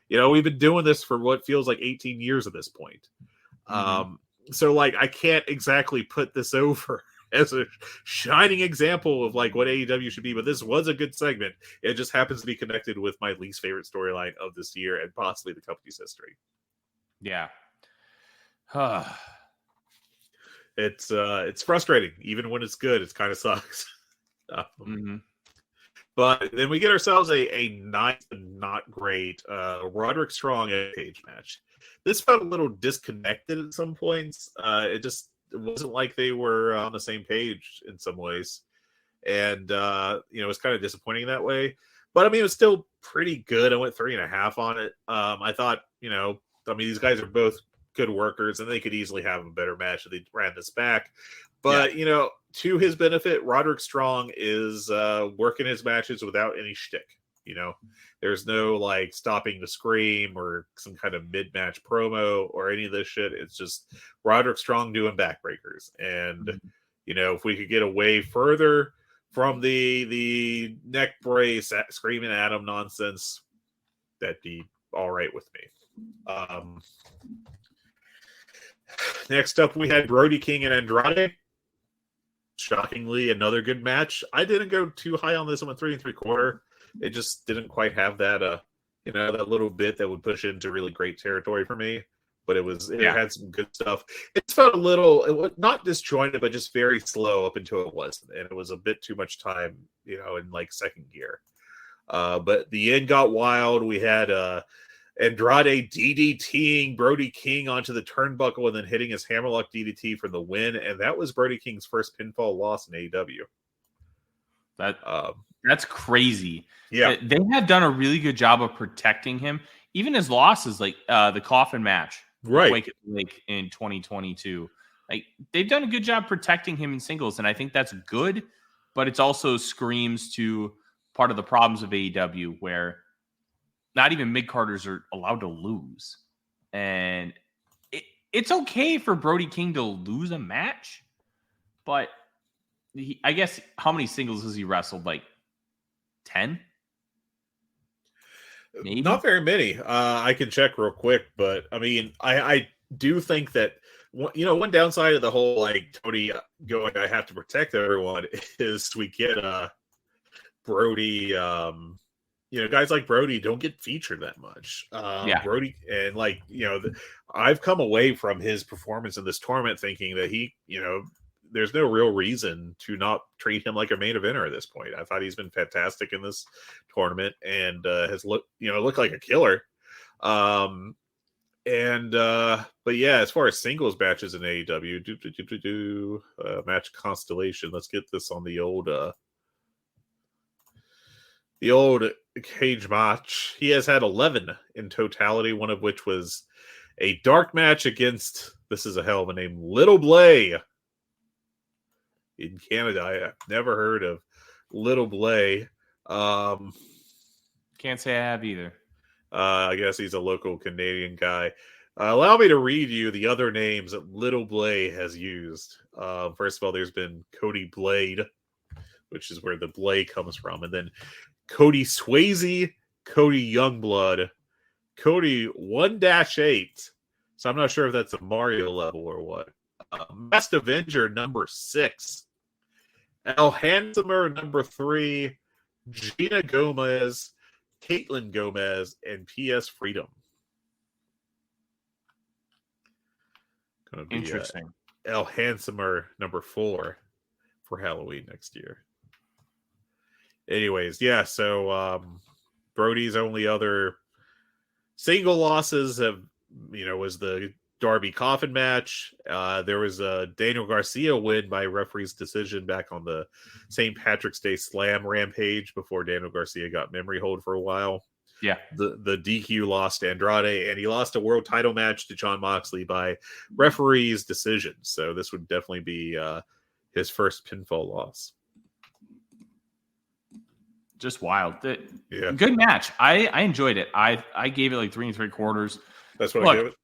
You know, we've been doing this for what feels like 18 years at this point. Mm-hmm. So, like, I can't exactly put this over as a shining example of like what AEW should be, but this was a good segment. It just happens to be connected with my least favorite storyline of this year and possibly the company's history. Yeah. It's frustrating. Even when it's good, it kind of sucks. But then we get ourselves a nice and not great Roderick Strong Page match. This felt a little disconnected at some points. It wasn't like they were on the same page in some ways. And, it was kind of disappointing that way. But, I mean, it was still pretty good. I went 3.5 on it. I thought, these guys are both good workers, and they could easily have a better match if they ran this back. But, to his benefit, Roderick Strong is working his matches without any shtick. There's no like stopping to scream or some kind of mid-match promo or any of this shit. It's just Roderick Strong doing backbreakers. And, if we could get away further from the neck brace, screaming at him nonsense, that'd be all right with me. Next up, we had Brody King and Andrade. Shockingly, another good match. I didn't go too high on this. I went 3 3/4. It just didn't quite have that, that little bit that would push into really great territory for me. But it had some good stuff. It felt a little, not disjointed, but just very slow up until it wasn't. And it was a bit too much time, in like second gear. But the end got wild. We had Andrade DDTing Brody King onto the turnbuckle and then hitting his hammerlock DDT for the win. And that was Brody King's first pinfall loss in AEW. That's crazy. Yeah. They have done a really good job of protecting him. Even his losses, like the coffin match, right, Wake at the Lake in 2022. Like they've done a good job protecting him in singles, and I think that's good. But it also screams to part of the problems of AEW, where not even mid-carders are allowed to lose. And it's okay for Brody King to lose a match, but I guess how many singles has he wrestled? Like 10? Maybe? Not very many. I can check real quick, but I mean, I do think that one downside of the whole like Tony going, I have to protect everyone is we get Brody. Guys like Brody don't get featured that much. Brody and I've come away from his performance in this tournament thinking that there's no real reason to not treat him like a main eventer at this point. I thought he's been fantastic in this tournament and has looked like a killer. But yeah, as far as singles matches in AEW, match constellation. Let's get this on the old cage match. He has had 11 in totality, one of which was a dark match against, this is a hell of a name, Little Blay. In Canada, I've never heard of Little Blay. Can't say I have either. I guess he's a local Canadian guy. Allow me to read you the other names that Little Blay has used. First of all, there's been Cody Blade, which is where the Blay comes from. And then Cody Swayze, Cody Youngblood, Cody 1-8. So I'm not sure if that's a Mario level or what. Masked Avenger number 6. El Handsomer number 3. Gina Gomez, Caitlin Gomez, and PS Freedom. Gonna be, interesting. El Handsomer number 4 for Halloween next year. Anyways, yeah, so Brody's only other single losses was the Darby Coffin match. There was a Daniel Garcia win by referee's decision back on the St. Patrick's Day Slam Rampage before Daniel Garcia got memory hold for a while. Yeah. The DQ lost to Andrade, and he lost a world title match to Jon Moxley by referee's decision. So this would definitely be his first pinfall loss. Just wild. Yeah. Good match. I enjoyed it. I gave it like 3 3/4. That's what I gave it.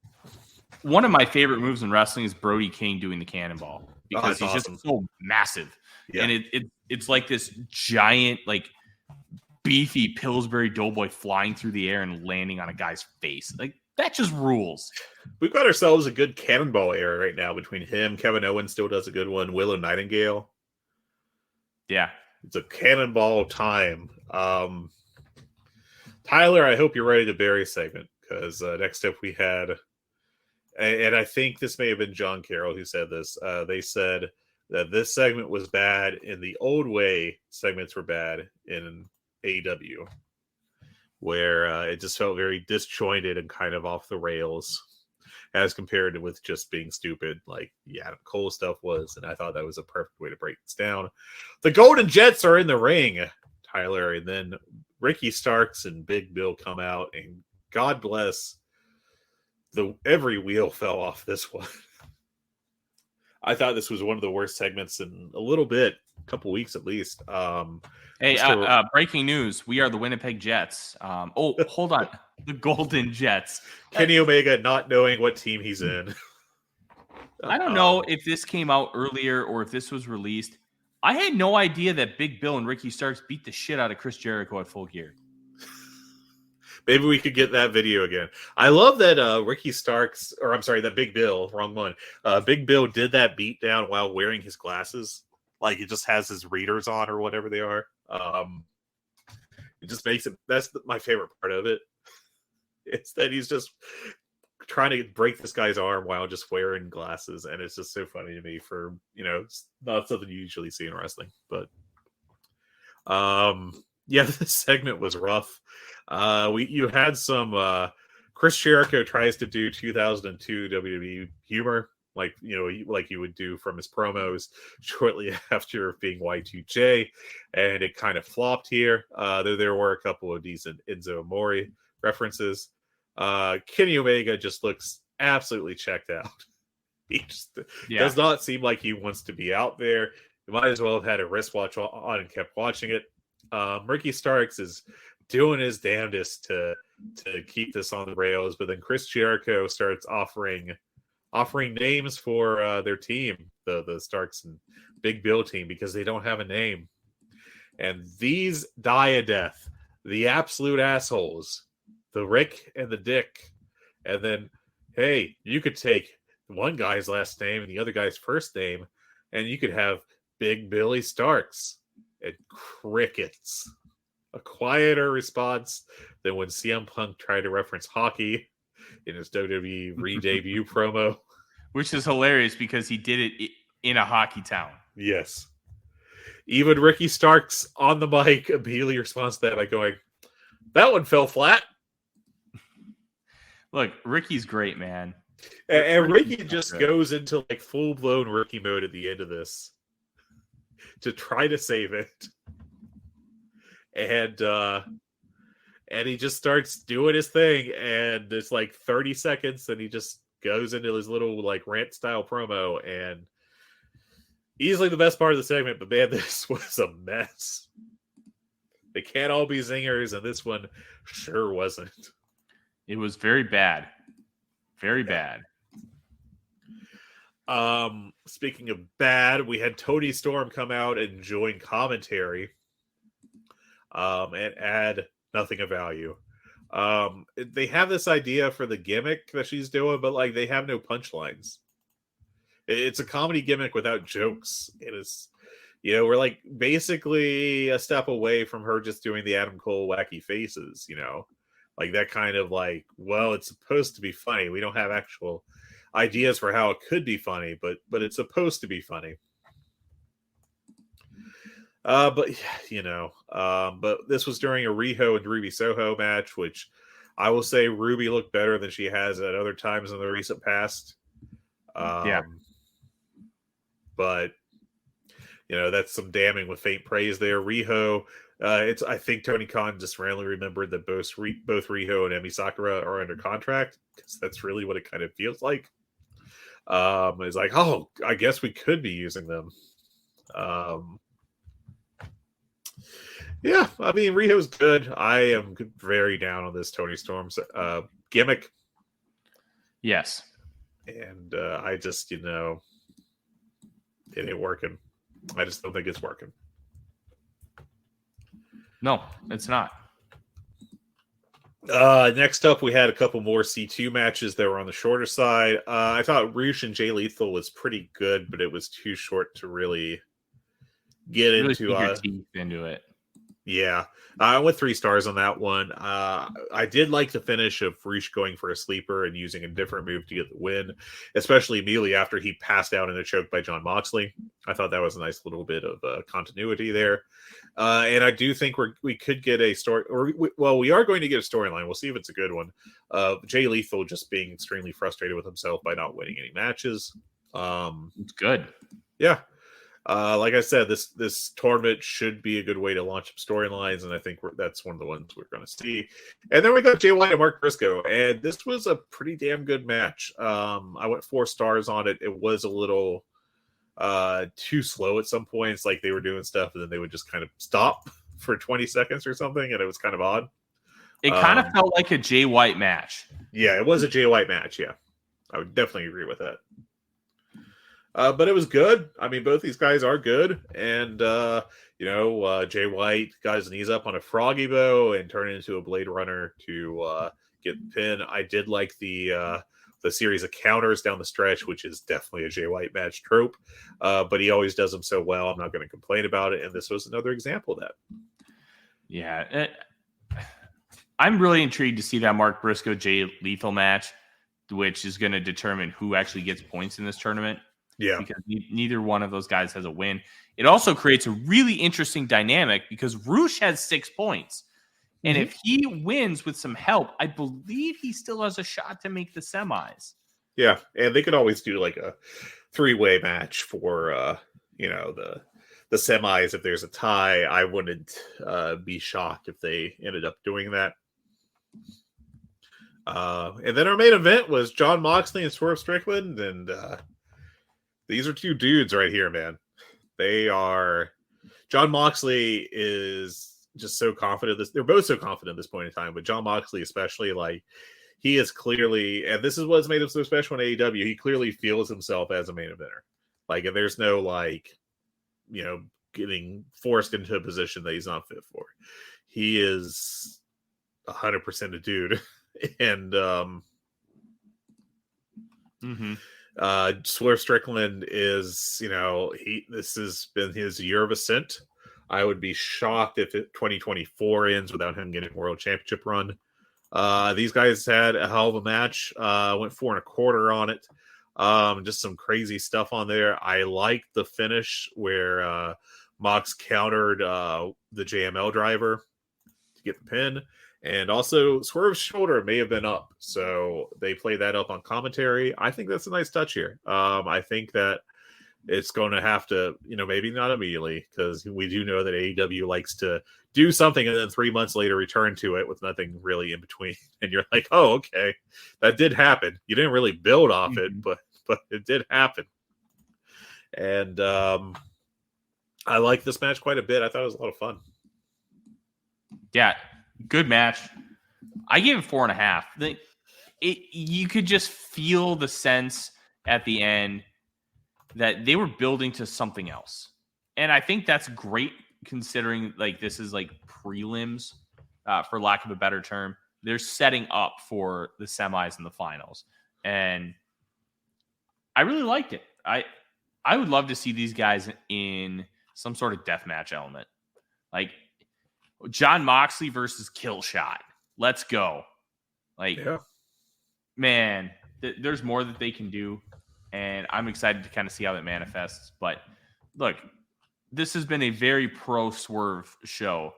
One of my favorite moves in wrestling is Brody King doing the cannonball because he's awesome. Just so massive. Yeah. And it's like this giant, like beefy Pillsbury Doughboy flying through the air and landing on a guy's face. Like that just rules. We've got ourselves a good cannonball era right now between him. Kevin Owens still does a good one. Willow Nightingale. Yeah. It's a cannonball time. Tyler, I hope you're ready to bury a segment because next up we had, and I think this may have been John Carroll who said this. They said that this segment was bad in the old way. Segments were bad in AEW, where it just felt very disjointed and kind of off the rails as compared to with just being stupid like the Adam Cole stuff was. And I thought that was a perfect way to break this down. The Golden Jets are in the ring, Tyler, and then Ricky Starks and Big Bill come out, and God bless, every wheel fell off this one. I thought this was one of the worst segments in a little bit, a couple weeks at least. Breaking news. We are the Winnipeg Jets. Hold on. The Golden Jets. Kenny Omega not knowing what team he's in. I don't know if this came out earlier or if this was released. I had no idea that Big Bill and Ricky Starks beat the shit out of Chris Jericho at Full Gear. Maybe we could get that video again. I love that Ricky Starks, or I'm sorry, that Big Bill, wrong one. Big Bill did that beatdown while wearing his glasses. Like he just has his readers on or whatever they are. It just makes it, that's my favorite part of it. It's that he's just trying to break this guy's arm while just wearing glasses. And it's just so funny to me for, it's not something you usually see in wrestling. But yeah, this segment was rough. You had some Chris Jericho tries to do 2002 WWE humor, like you would do from his promos shortly after being Y2J, and it kind of flopped here. There were a couple of decent Enzo Amore references. Kenny Omega just looks absolutely checked out. He just does not seem like he wants to be out there. You might as well have had a wristwatch on and kept watching it. Ricky Starks is doing his damnedest to keep this on the rails, but then Chris Jericho starts offering names for their team, the Starks and Big Bill team because they don't have a name. And these die a death. The absolute assholes. The Rick and the Dick. And then, hey, you could take one guy's last name and the other guy's first name, and you could have Big Billy Starks. And crickets. A quieter response than when CM Punk tried to reference hockey in his WWE re-debut promo. Which is hilarious because he did it in a hockey town. Yes. Even Ricky Starks on the mic immediately responds to that by going, that one fell flat. Look, Ricky's great, man. And Ricky just goes into like full-blown Ricky mode at the end of this to try to save it. And he just starts doing his thing, and it's like 30 seconds, and he just goes into his little like rant style promo, and easily the best part of the segment. But man, this was a mess. They can't all be zingers, and this one sure wasn't. It was very bad. Very bad. Speaking of bad, we had Tony Storm come out and join commentary. And add nothing of value. They have this idea for the gimmick that she's doing, but like they have no punchlines. It's a comedy gimmick without jokes. It is, we're like basically a step away from her just doing the Adam Cole wacky faces, like that kind of like, well, it's supposed to be funny. We don't have actual ideas for how it could be funny, but it's supposed to be funny. But this was during a Riho and Ruby Soho match, which I will say Ruby looked better than she has at other times in the recent past. But that's some damning with faint praise there. Riho, I think Tony Khan just randomly remembered that both Riho and Emi Sakura are under contract, because that's really what it kind of feels like. It's like, oh, I guess we could be using them. Yeah, I mean, Riho's good. I am very down on this Tony Storm's gimmick. Yes. And I just, it ain't working. I just don't think it's working. No, it's not. Next up, we had a couple more C2 matches that were on the shorter side. I thought Roosh and Jay Lethal was pretty good, but it was too short to really get into your teeth into it. Yeah, I went 3 stars on that one. I did like the finish of Roosh going for a sleeper and using a different move to get the win, especially immediately after he passed out in a choke by John Moxley. I thought that was a nice little bit of continuity there. And I do think we could get a story, we are going to get a storyline. We'll see if it's a good one. Jay Lethal just being extremely frustrated with himself by not winning any matches. It's good. Yeah. Like I said, this tournament should be a good way to launch some storylines, and I think that's one of the ones we're going to see. And then we got Jay White and Mark Briscoe, and this was a pretty damn good match. I went 4 stars on it. It was a little too slow at some points, like they were doing stuff, and then they would just kind of stop for 20 seconds or something, and it was kind of odd. It kind of felt like a Jay White match. Yeah, it was a Jay White match, yeah. I would definitely agree with that. But it was good. I mean, both these guys are good. And, Jay White got his knees up on a froggy bow and turned into a Blade Runner to get the pin. I did like the series of counters down the stretch, which is definitely a Jay White match trope. But he always does them so well. I'm not going to complain about it. And this was another example of that. Yeah. I'm really intrigued to see that Mark Briscoe Jay Lethal match, which is going to determine who actually gets points in this tournament. Yeah. Because neither one of those guys has a win. It also creates a really interesting dynamic because Roosh has 6 points. And if he wins with some help, I believe he still has a shot to make the semis. Yeah. And they could always do like a 3-way match for, the semis. If there's a tie, I wouldn't be shocked if they ended up doing that. And then our main event was John Moxley and Swerve Strickland. And, these are 2 dudes right here, man. John Moxley is just so confident. They're both so confident at this point in time, but John Moxley especially, like, he is clearly, and this is what's made him so special in AEW, he clearly feels himself as a main eventer. Like, and there's no, like, getting forced into a position that he's not fit for. He is 100% a dude. And Swerve Strickland is, this has been his year of ascent. I would be shocked if 2024 ends without him getting a world championship run. These guys had a hell of a match. Went 4 1/4 on it. Just some crazy stuff on there. I liked the finish where Mox countered the JML driver to get the pin. And also, Swerve's shoulder may have been up, so they play that up on commentary. I think that's a nice touch here. I think that it's going to have to, maybe not immediately, because we do know that AEW likes to do something and then 3 months later return to it with nothing really in between. And you're like, oh, okay, that did happen. You didn't really build off it, but it did happen. And I like this match quite a bit. I thought it was a lot of fun. Yeah. Good match. I gave it 4.5. You could just feel the sense at the end that they were building to something else. And I think that's great considering this is prelims, for lack of a better term. They're setting up for the semis and the finals. And I really liked it. I would love to see these guys in some sort of deathmatch element. John Moxley versus Killshot. Let's go. Man, there's more that they can do. And I'm excited to kind of see how that manifests. But look, this has been a very pro Swerve show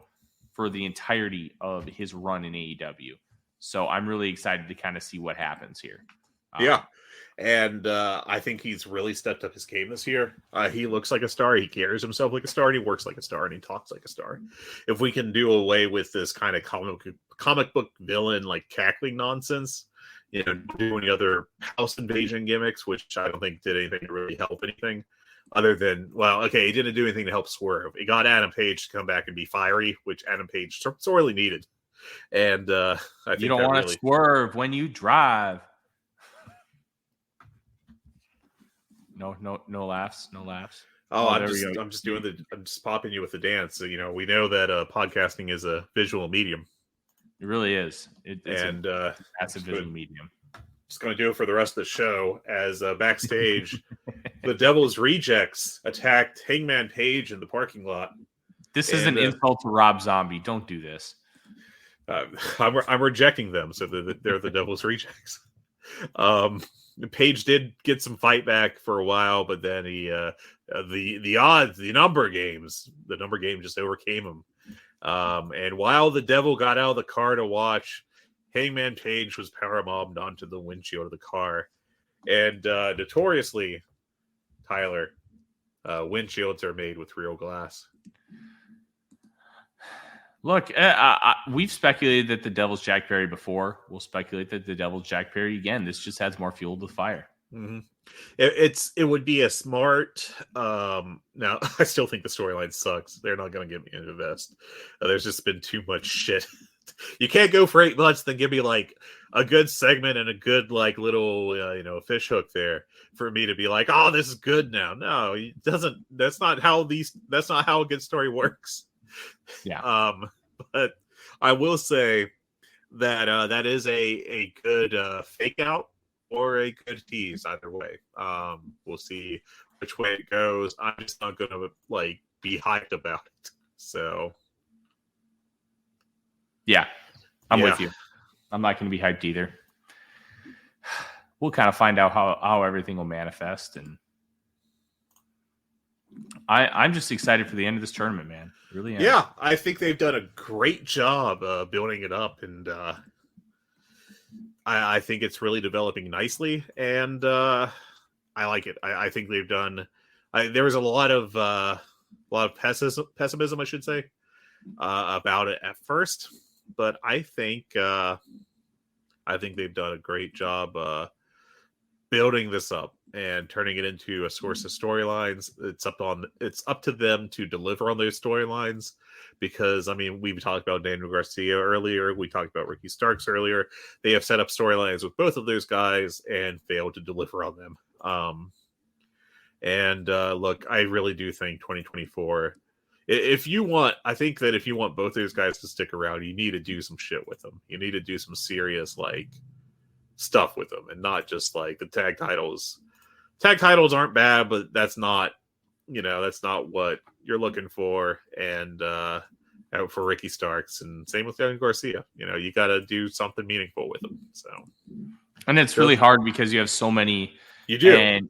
for the entirety of his run in AEW. So I'm really excited to kind of see what happens here. Yeah. And I think he's really stepped up his game this year. He looks like a star. He carries himself like a star. And he works like a star. And he talks like a star. If we can do away with this kind of comic book villain, cackling nonsense, do any other house invasion gimmicks, which I don't think did anything to really help anything other than, he didn't do anything to help Swerve. It got Adam Page to come back and be fiery, which Adam Page sorely needed. And I think you don't want to swerve when you drive. No laughs. Oh, I'm just popping you with the dance. So, we know that podcasting is a visual medium. It really is. It's a massive visual medium. Just going to do it for the rest of the show as backstage, the Devil's Rejects attacked Hangman Page in the parking lot. This is an insult to Rob Zombie. Don't do this. I'm rejecting them, so they're the Devil's Rejects. Page did get some fight back for a while, but then he the number game just overcame him. And while the Devil got out of the car to watch, Hangman Page was powerbombed onto the windshield of the car. And notoriously, Tyler, windshields are made with real glass. Look, we've speculated that the Devil's Jack Perry before. We'll speculate that the Devil's Jack Perry again. This just adds more fuel to the fire. Mm-hmm. It would be a smart. Now, I still think the storyline sucks. They're not going to get me into Vest. There's just been too much shit. You can't go for 8 months, then give me a good segment and a good little fish hook there for me to be like, oh, this is good now. No, it doesn't. That's not how a good story works. Yeah. But I will say that that is a good fake out or a good tease either way. We'll see which way it goes. I'm just not gonna be hyped about it. So yeah, I'm with you. I'm not gonna be hyped either. We'll kind of find out how everything will manifest, and I'm just excited for the end of this tournament, man. Really am. Yeah, I think they've done a great job building it up, and I think it's really developing nicely, and I like it. I think they've done. There was a lot of pessimism, I should say, about it at first, but I think they've done a great job building this up and turning it into a source of storylines. It's up to them to deliver on those storylines, because we talked about Daniel Garcia earlier, we talked about Ricky Starks earlier. They have set up storylines with both of those guys and failed to deliver on them. And look, I really do think 2024. If you want, I think that if you want both those guys to stick around, you need to do some shit with them. You need to do some serious like stuff with them, and not just like the tag titles. Tag titles aren't bad, but that's not what you're looking for. And out for Ricky Starks, and same with Daniel Garcia. You got to do something meaningful with them. So, and it's really hard because you have so many. You do, and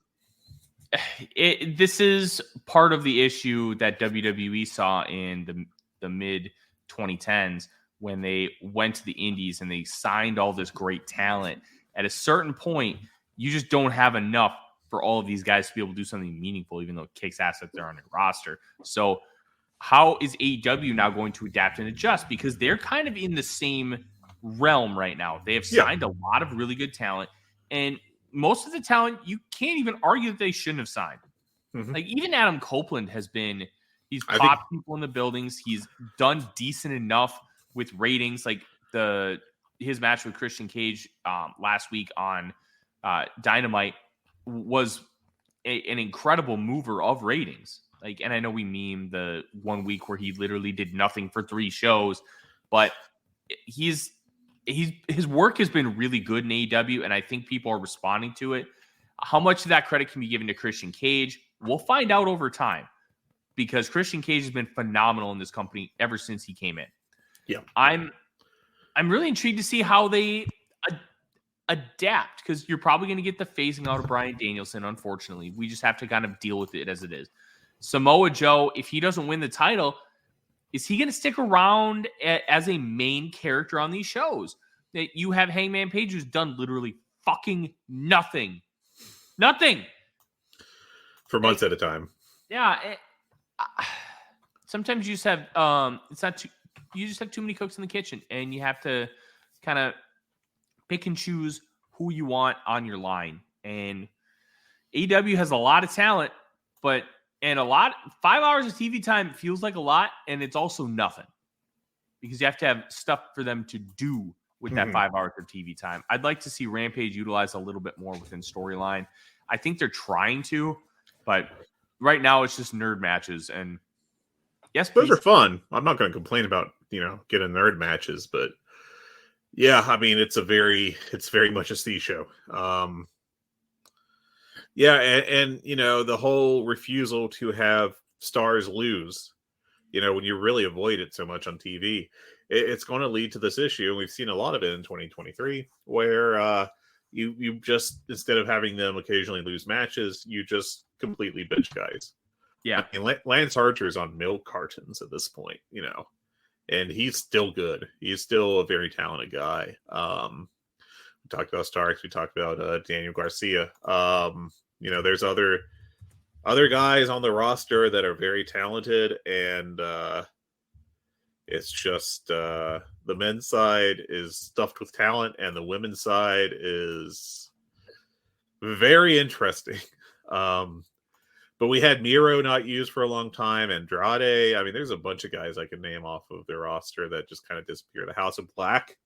this is part of the issue that WWE saw in the mid 2010s when they went to the indies and they signed all this great talent. At a certain point, you just don't have enough for all of these guys to be able to do something meaningful, even though it kicks ass that they're on a roster. So how is AEW now going to adapt and adjust? Because they're kind of in the same realm right now. They have signed a lot of really good talent, and most of the talent you can't even argue that they shouldn't have signed. Mm-hmm. Like even Adam Copeland he's popped people in the buildings. He's done decent enough with ratings. Like his match with Christian Cage last week on Dynamite was an incredible mover of ratings. Like, and I know we meme the 1 week where he literally did nothing for 3 shows, but his work has been really good in AEW, and I think people are responding to it. How much of that credit can be given to Christian Cage? We'll find out over time, because Christian Cage has been phenomenal in this company ever since he came in. Yeah, I'm really intrigued to see how they adapt, because you're probably going to get the phasing out of Bryan Danielson. Unfortunately, we just have to kind of deal with it as it is. Samoa Joe, if he doesn't win the title, is he going to stick around as a main character on these shows? That you have Hangman Page, who's done literally fucking nothing for months at a time. Yeah, sometimes you just have you just have too many cooks in the kitchen, and you have to kind of pick and choose who you want on your line. And AEW has a lot of talent, but 5 hours of TV time feels like a lot, and it's also nothing, because you have to have stuff for them to do with that 5 hours of TV time. I'd like to see Rampage utilized a little bit more within storyline. I think they're trying to, but right now it's just nerd matches. And yes, those are fun. I'm not going to complain about, getting nerd matches, but yeah, I mean, it's very much a C show. Yeah, and the whole refusal to have stars lose, when you really avoid it so much on TV, it's going to lead to this issue. And we've seen a lot of it in 2023, where you just, instead of having them occasionally lose matches, you just completely bitch guys. Yeah, I mean, Lance Archer's on milk cartons at this point, and he's still good. He's still a very talented guy. We talked about Starks. We talked about Daniel Garcia. There's other guys on the roster that are very talented, and it's just the men's side is stuffed with talent, and the women's side is very interesting. But we had Miro not used for a long time. Andrade. I mean, there's a bunch of guys I can name off of their roster that just kind of disappear. The House of Black,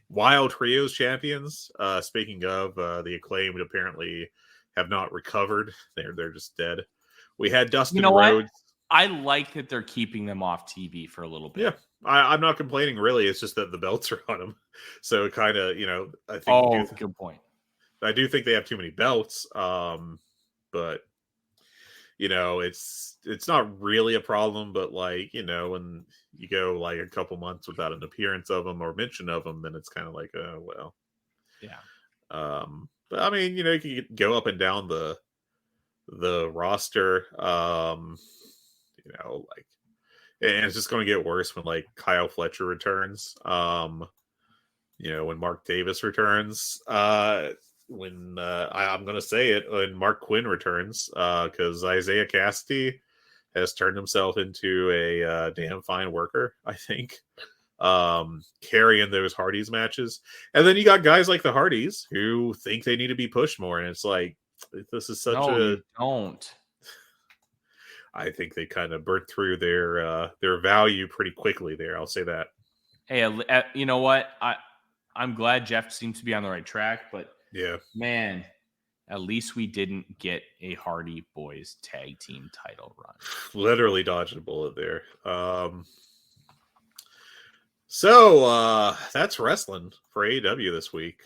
Wild Trios champions. Speaking of, the Acclaimed apparently have not recovered. They're just dead. We had Dustin Rhodes. I like that they're keeping them off TV for a little bit. Yeah, I'm not complaining, really. It's just that the belts are on them. So kind of, I think... good point. I do think they have too many belts. But... it's not really a problem, but when you go like a couple months without an appearance of them or mention of them, then it's kind of like, well, yeah. But I mean, you can go up and down the roster, and it's just going to get worse when like Kyle Fletcher returns, when Mark Davis returns, when I'm going to say it, when Mark Quinn returns, because Isaiah Cassidy has turned himself into a damn fine worker, I think, carrying those Hardys matches. And then you got guys like the Hardys who think they need to be pushed more, and it's like, this is such you don't. I think they kind of burnt through their value pretty quickly there. I'll say that. Hey, you know what? I'm glad Jeff seems to be on the right track, but yeah, man, At least we didn't get a Hardy Boys tag team title run. Literally dodged a bullet there. So that's wrestling for AEW this week.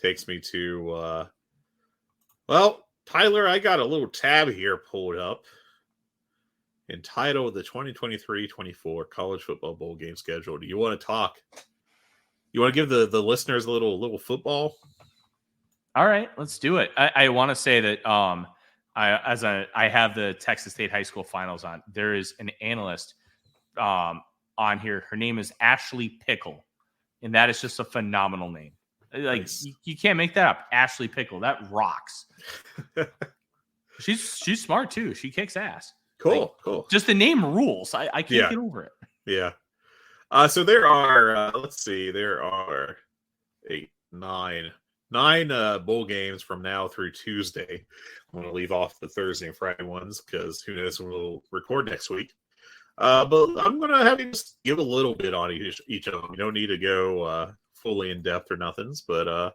Takes me to well, Tyler, I got a little tab here pulled up entitled the 2023-24 College Football Bowl Game Schedule. Do you want to talk? You want to give the listeners a little football? All right, let's do it. I want to say that I have the Texas State High School finals on. There is an analyst on here. Her name is Ashley Pickle, and that is just a phenomenal name. Like Nice. you can't make that up. Ashley Pickle, that rocks. She's smart too. She kicks ass. Cool. Just the name rules. I can't get over it. Yeah. So there are, let's see, there are 9 bowl games from now through Tuesday. I'm going to leave off the Thursday and Friday ones because who knows when we'll record next week. But I'm going to have you just give a little bit on each of them. You don't need to go fully in depth or nothings, but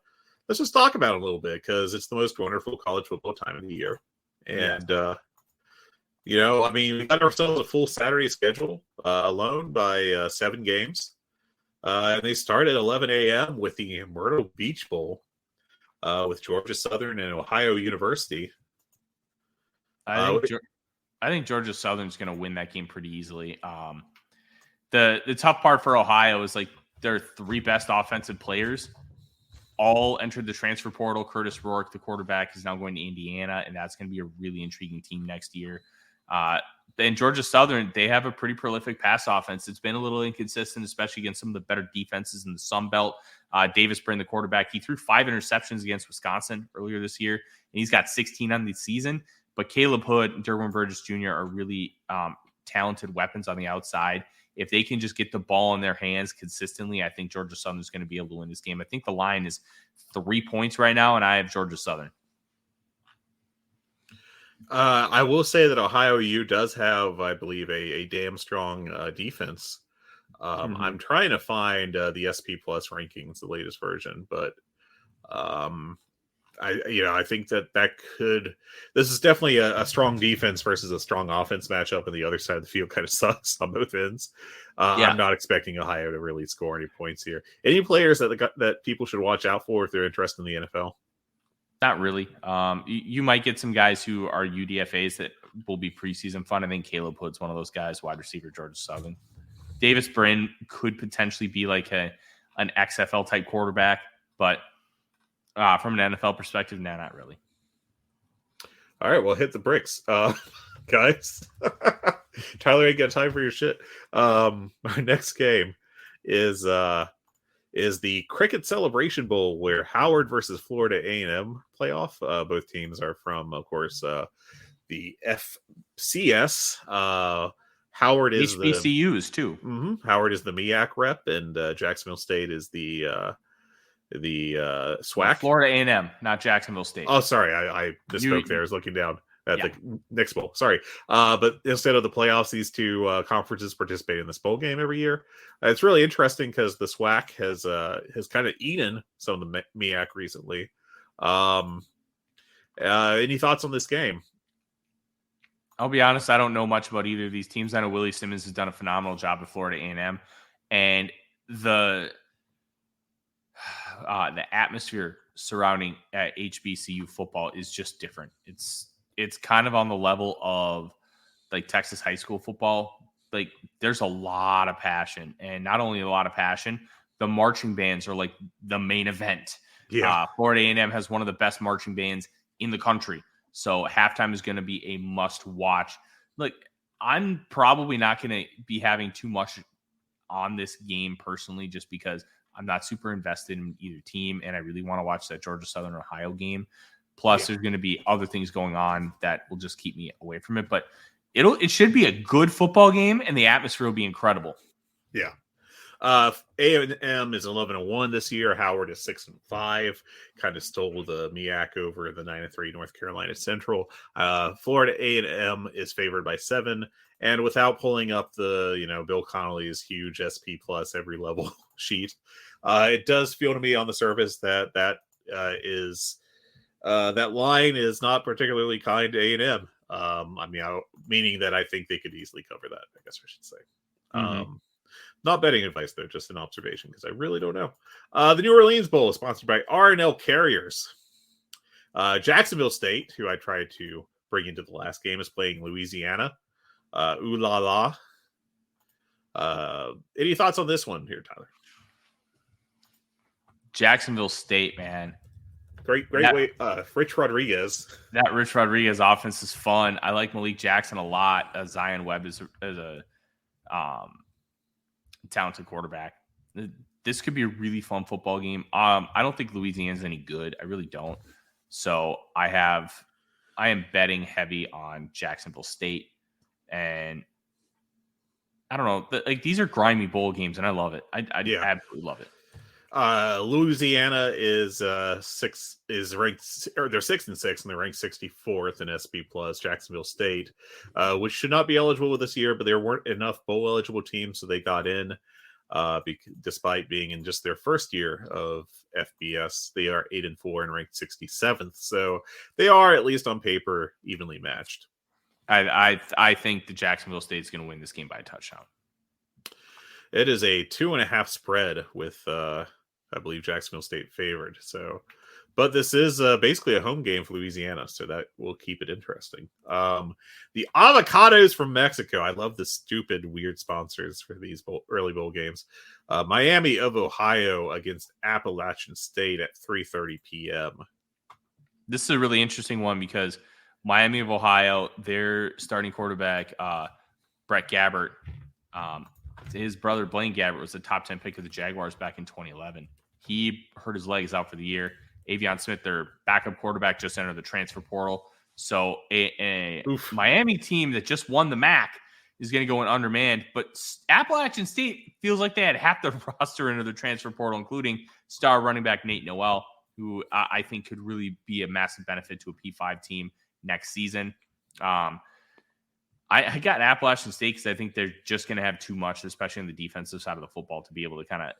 let's just talk about it a little bit because it's the most wonderful college football time of the year. And, I mean, we got ourselves a full Saturday schedule alone by 7 games. And they start at 11 a.m. with the Myrtle Beach Bowl with Georgia Southern and Ohio University. I think Georgia Southern's going to win that game pretty easily. The tough part for Ohio is like their 3 best offensive players all entered the transfer portal. Curtis Rourke, the quarterback, is now going to Indiana, and that's going to be a really intriguing team next year. And Georgia Southern, they have a pretty prolific pass offense. It's been a little inconsistent, especially against some of the better defenses in the Sun Belt. Davis Brin, the quarterback, he threw 5 interceptions against Wisconsin earlier this year, and he's got 16 on the season. But Caleb Hood and Derwin Burgess Jr. are really talented weapons on the outside. If they can just get the ball in their hands consistently, I think Georgia Southern is going to be able to win this game. I think the line is 3 points right now, and I have Georgia Southern. I will say that Ohio U does have, I believe, a damn strong defense. I'm trying to find the SP Plus rankings, the latest version, but I think that could. This is definitely a strong defense versus a strong offense matchup, and the other side of the field kind of sucks on both ends. I'm not expecting Ohio to really score any points here. Any players that people should watch out for if they're interested in the NFL? Not really. You might get some guys who are UDFAs that will be preseason fun. I think Caleb Hood's one of those guys, wide receiver, Georgia Southern. Davis Brin could potentially be like an XFL type quarterback, but from an NFL perspective, not really. All right, well, hit the bricks, guys. Tyler ain't got time for your shit. Our next game is the Cricket Celebration Bowl, where Howard versus Florida A&M playoff. Both teams are from, of course, the FCS. Howard is HBCUs too. Howard is the MEAC rep, and Jacksonville State is the SWAC. Florida A&M, not Jacksonville State. Oh, sorry, I misspoke there. I was looking down at the Knicks Bowl. Sorry. But instead of the playoffs, these two conferences participate in this bowl game every year. It's really interesting because the SWAC has kind of eaten some of the MEAC recently. Any thoughts on this game? I'll be honest, I don't know much about either of these teams. I know Willie Simmons has done a phenomenal job at Florida A&M, and the atmosphere surrounding HBCU football is just different. It's kind of on the level of like Texas high school football. Like there's a lot of passion, and not only a lot of passion, the marching bands are like the main event. Yeah. Florida A&M has one of the best marching bands in the country. So halftime is going to be a must watch. Look, I'm probably not going to be having too much on this game personally, just because I'm not super invested in either team, and I really want to watch that Georgia Southern Ohio game. Plus, there's going to be other things going on that will just keep me away from it. But it should be a good football game, and the atmosphere will be incredible. Yeah. A&M is 11-1 this year. Howard is 6-5. Kind of stole the MEAC over the 9-3 North Carolina Central. Florida A&M is favored by 7. And without pulling up the Bill Connolly's huge SP Plus every level sheet, it does feel to me on the surface that is that line is not particularly kind to A&M. Meaning that I think they could easily cover that, I guess I should say. Not betting advice, though, just an observation, because I really don't know. The New Orleans Bowl is sponsored by R&L Carriers. Jacksonville State, who I tried to bring into the last game, is playing Louisiana. Ooh la la. Any thoughts on this one here, Tyler? Jacksonville State, man. Great way. Rich Rodriguez. That Rich Rodriguez offense is fun. I like Malik Jackson a lot. Zion Webb is a talented quarterback. This could be a really fun football game. I don't think Louisiana's any good. I really don't. So I am betting heavy on Jacksonville State, and I don't know. These are grimy bowl games, and I love it. I absolutely love it. Louisiana is ranked, or they're 6-6, and they're ranked 64th in SP Plus. Jacksonville State, which should not be eligible this year, but there weren't enough bowl eligible teams, so they got in. Despite being in just their first year of FBS, they are 8-4 and ranked 67th. So they are, at least on paper, evenly matched. I think the Jacksonville State is going to win this game by a touchdown. It is a 2.5 spread with, I believe, Jacksonville State favored. So, but this is basically a home game for Louisiana, so that will keep it interesting. The Avocados from Mexico. I love the stupid, weird sponsors for these early bowl games. Miami of Ohio against Appalachian State at 3:30 p.m. This is a really interesting one because Miami of Ohio, their starting quarterback, Brett Gabbert, his brother Blaine Gabbert was the top 10 pick of the Jaguars back in 2011. He hurt his legs out for the year. Avion Smith, their backup quarterback, just entered the transfer portal. So a Miami team that just won the MAC is going to go in undermanned. But Appalachian State feels like they had half their roster into the transfer portal, including star running back Nate Noel, who I think could really be a massive benefit to a P5 team next season. I got Appalachian State because I think they're just going to have too much, especially on the defensive side of the football, to be able to kind of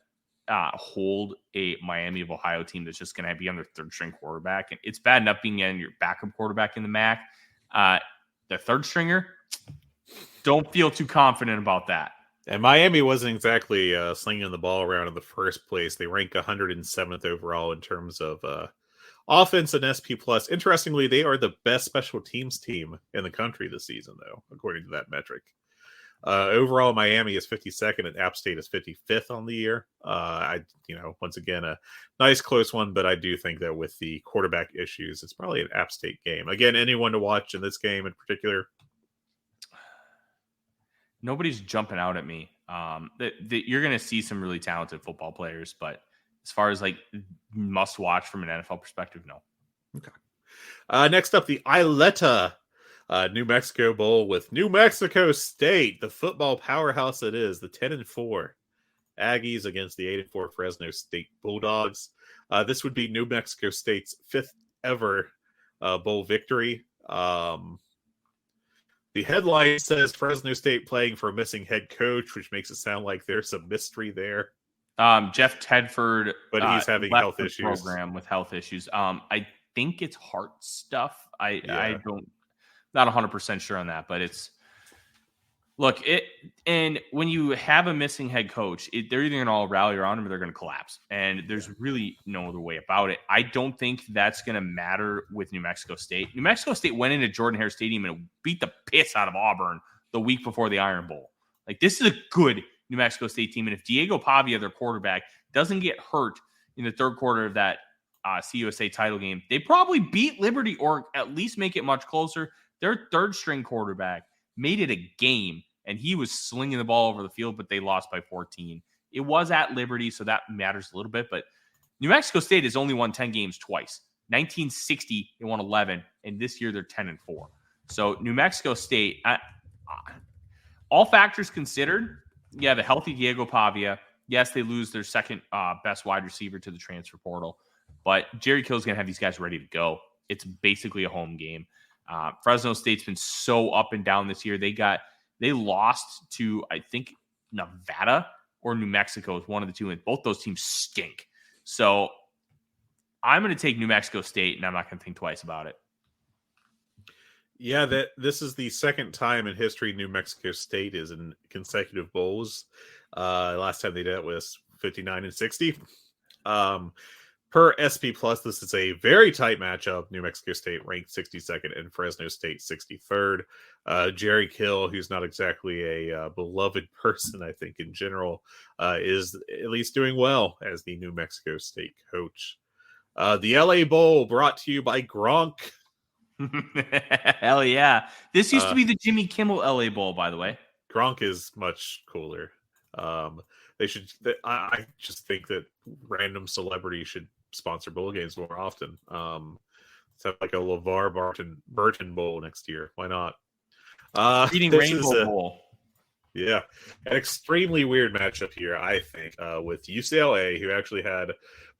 hold a Miami of Ohio team that's just going to be on their third string quarterback. And it's bad enough being on your backup quarterback in the MAC. The third stringer, don't feel too confident about that. And Miami wasn't exactly slinging the ball around in the first place. They rank 107th overall in terms of offense and SP Plus. Interestingly, they are the best special teams team in the country this season, though, according to that metric. Overall, Miami is 52nd and App State is 55th on the year. Once again, a nice close one, but I do think that with the quarterback issues, it's probably an App State game. Again, anyone to watch in this game in particular? Nobody's jumping out at me. You're going to see some really talented football players, but as far as like must watch from an NFL perspective, no. Okay. Next up, the Isleta New Mexico Bowl with New Mexico State, the football powerhouse it is, the 10-4 Aggies against the 8-4 Fresno State Bulldogs. This would be New Mexico State's 5th ever bowl victory. The headline says Fresno State playing for a missing head coach, which makes it sound like there's a mystery there. Jeff Tedford, but he's having health issues. Program with health issues. I think it's heart stuff. I don't, not 100% sure on that, but it's and when you have a missing head coach, they're either going to all rally around him or they're going to collapse. And there's really no other way about it. I don't think that's going to matter with New Mexico State. New Mexico State went into Jordan-Hare Stadium and beat the piss out of Auburn the week before the Iron Bowl. Like, this is a good New Mexico State team. And if Diego Pavia, their quarterback, doesn't get hurt in the third quarter of that CUSA title game, they probably beat Liberty or at least make it much closer. Their third string quarterback made it a game, and he was slinging the ball over the field, but they lost by 14. It was at Liberty, so that matters a little bit. But New Mexico State has only won 10 games twice. 1960, they won 11, and this year they're 10-4. So New Mexico State, all factors considered, you have a healthy Diego Pavia. Yes, they lose their second best wide receiver to the transfer portal, but Jerry Kill's going to have these guys ready to go. It's basically a home game. Fresno State's been so up and down this year. They lost to, I think, Nevada or New Mexico is one of the two, and both those teams stink. So I'm going to take New Mexico State, and I'm not going to think twice about it. Yeah, this is the second time in history New Mexico State is in consecutive bowls. Last time they did it was 59 and 60. Per SP Plus, this is a very tight matchup. New Mexico State ranked 62nd and Fresno State 63rd. Jerry Kill, who's not exactly a beloved person, I think, in general, is at least doing well as the New Mexico State coach. The LA Bowl brought to you by Gronk. Hell yeah. This used to be the Jimmy Kimmel LA Bowl, by the way. Gronk is much cooler. They should. I just think that random celebrities should sponsor bowl games more often. Let's have like a LeVar Burton Bowl next year. Why not? Reading Rainbow Bowl. Yeah, an extremely weird matchup here, I think, with UCLA, who actually had,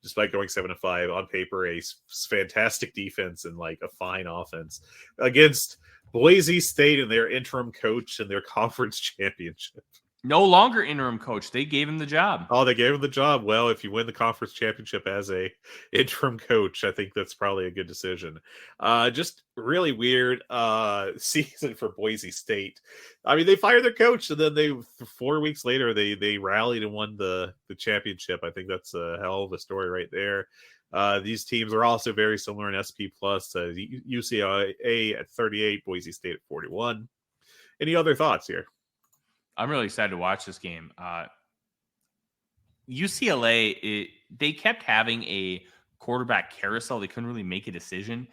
despite going 7-5 on paper, a fantastic defense and like a fine offense against Boise State and their interim coach and their conference championship. No longer interim coach. They gave him the job. Oh, they gave him the job. Well, if you win the conference championship as a interim coach, I think that's probably a good decision. Just really weird season for Boise State. I mean, they fired their coach, and then 4 weeks later they rallied and won the championship. I think that's a hell of a story right there. These teams are also very similar in SP Plus. UCLA at 38, Boise State at 41. Any other thoughts here? I'm really excited to watch this game. UCLA, they kept having a quarterback carousel. They couldn't really make a decision.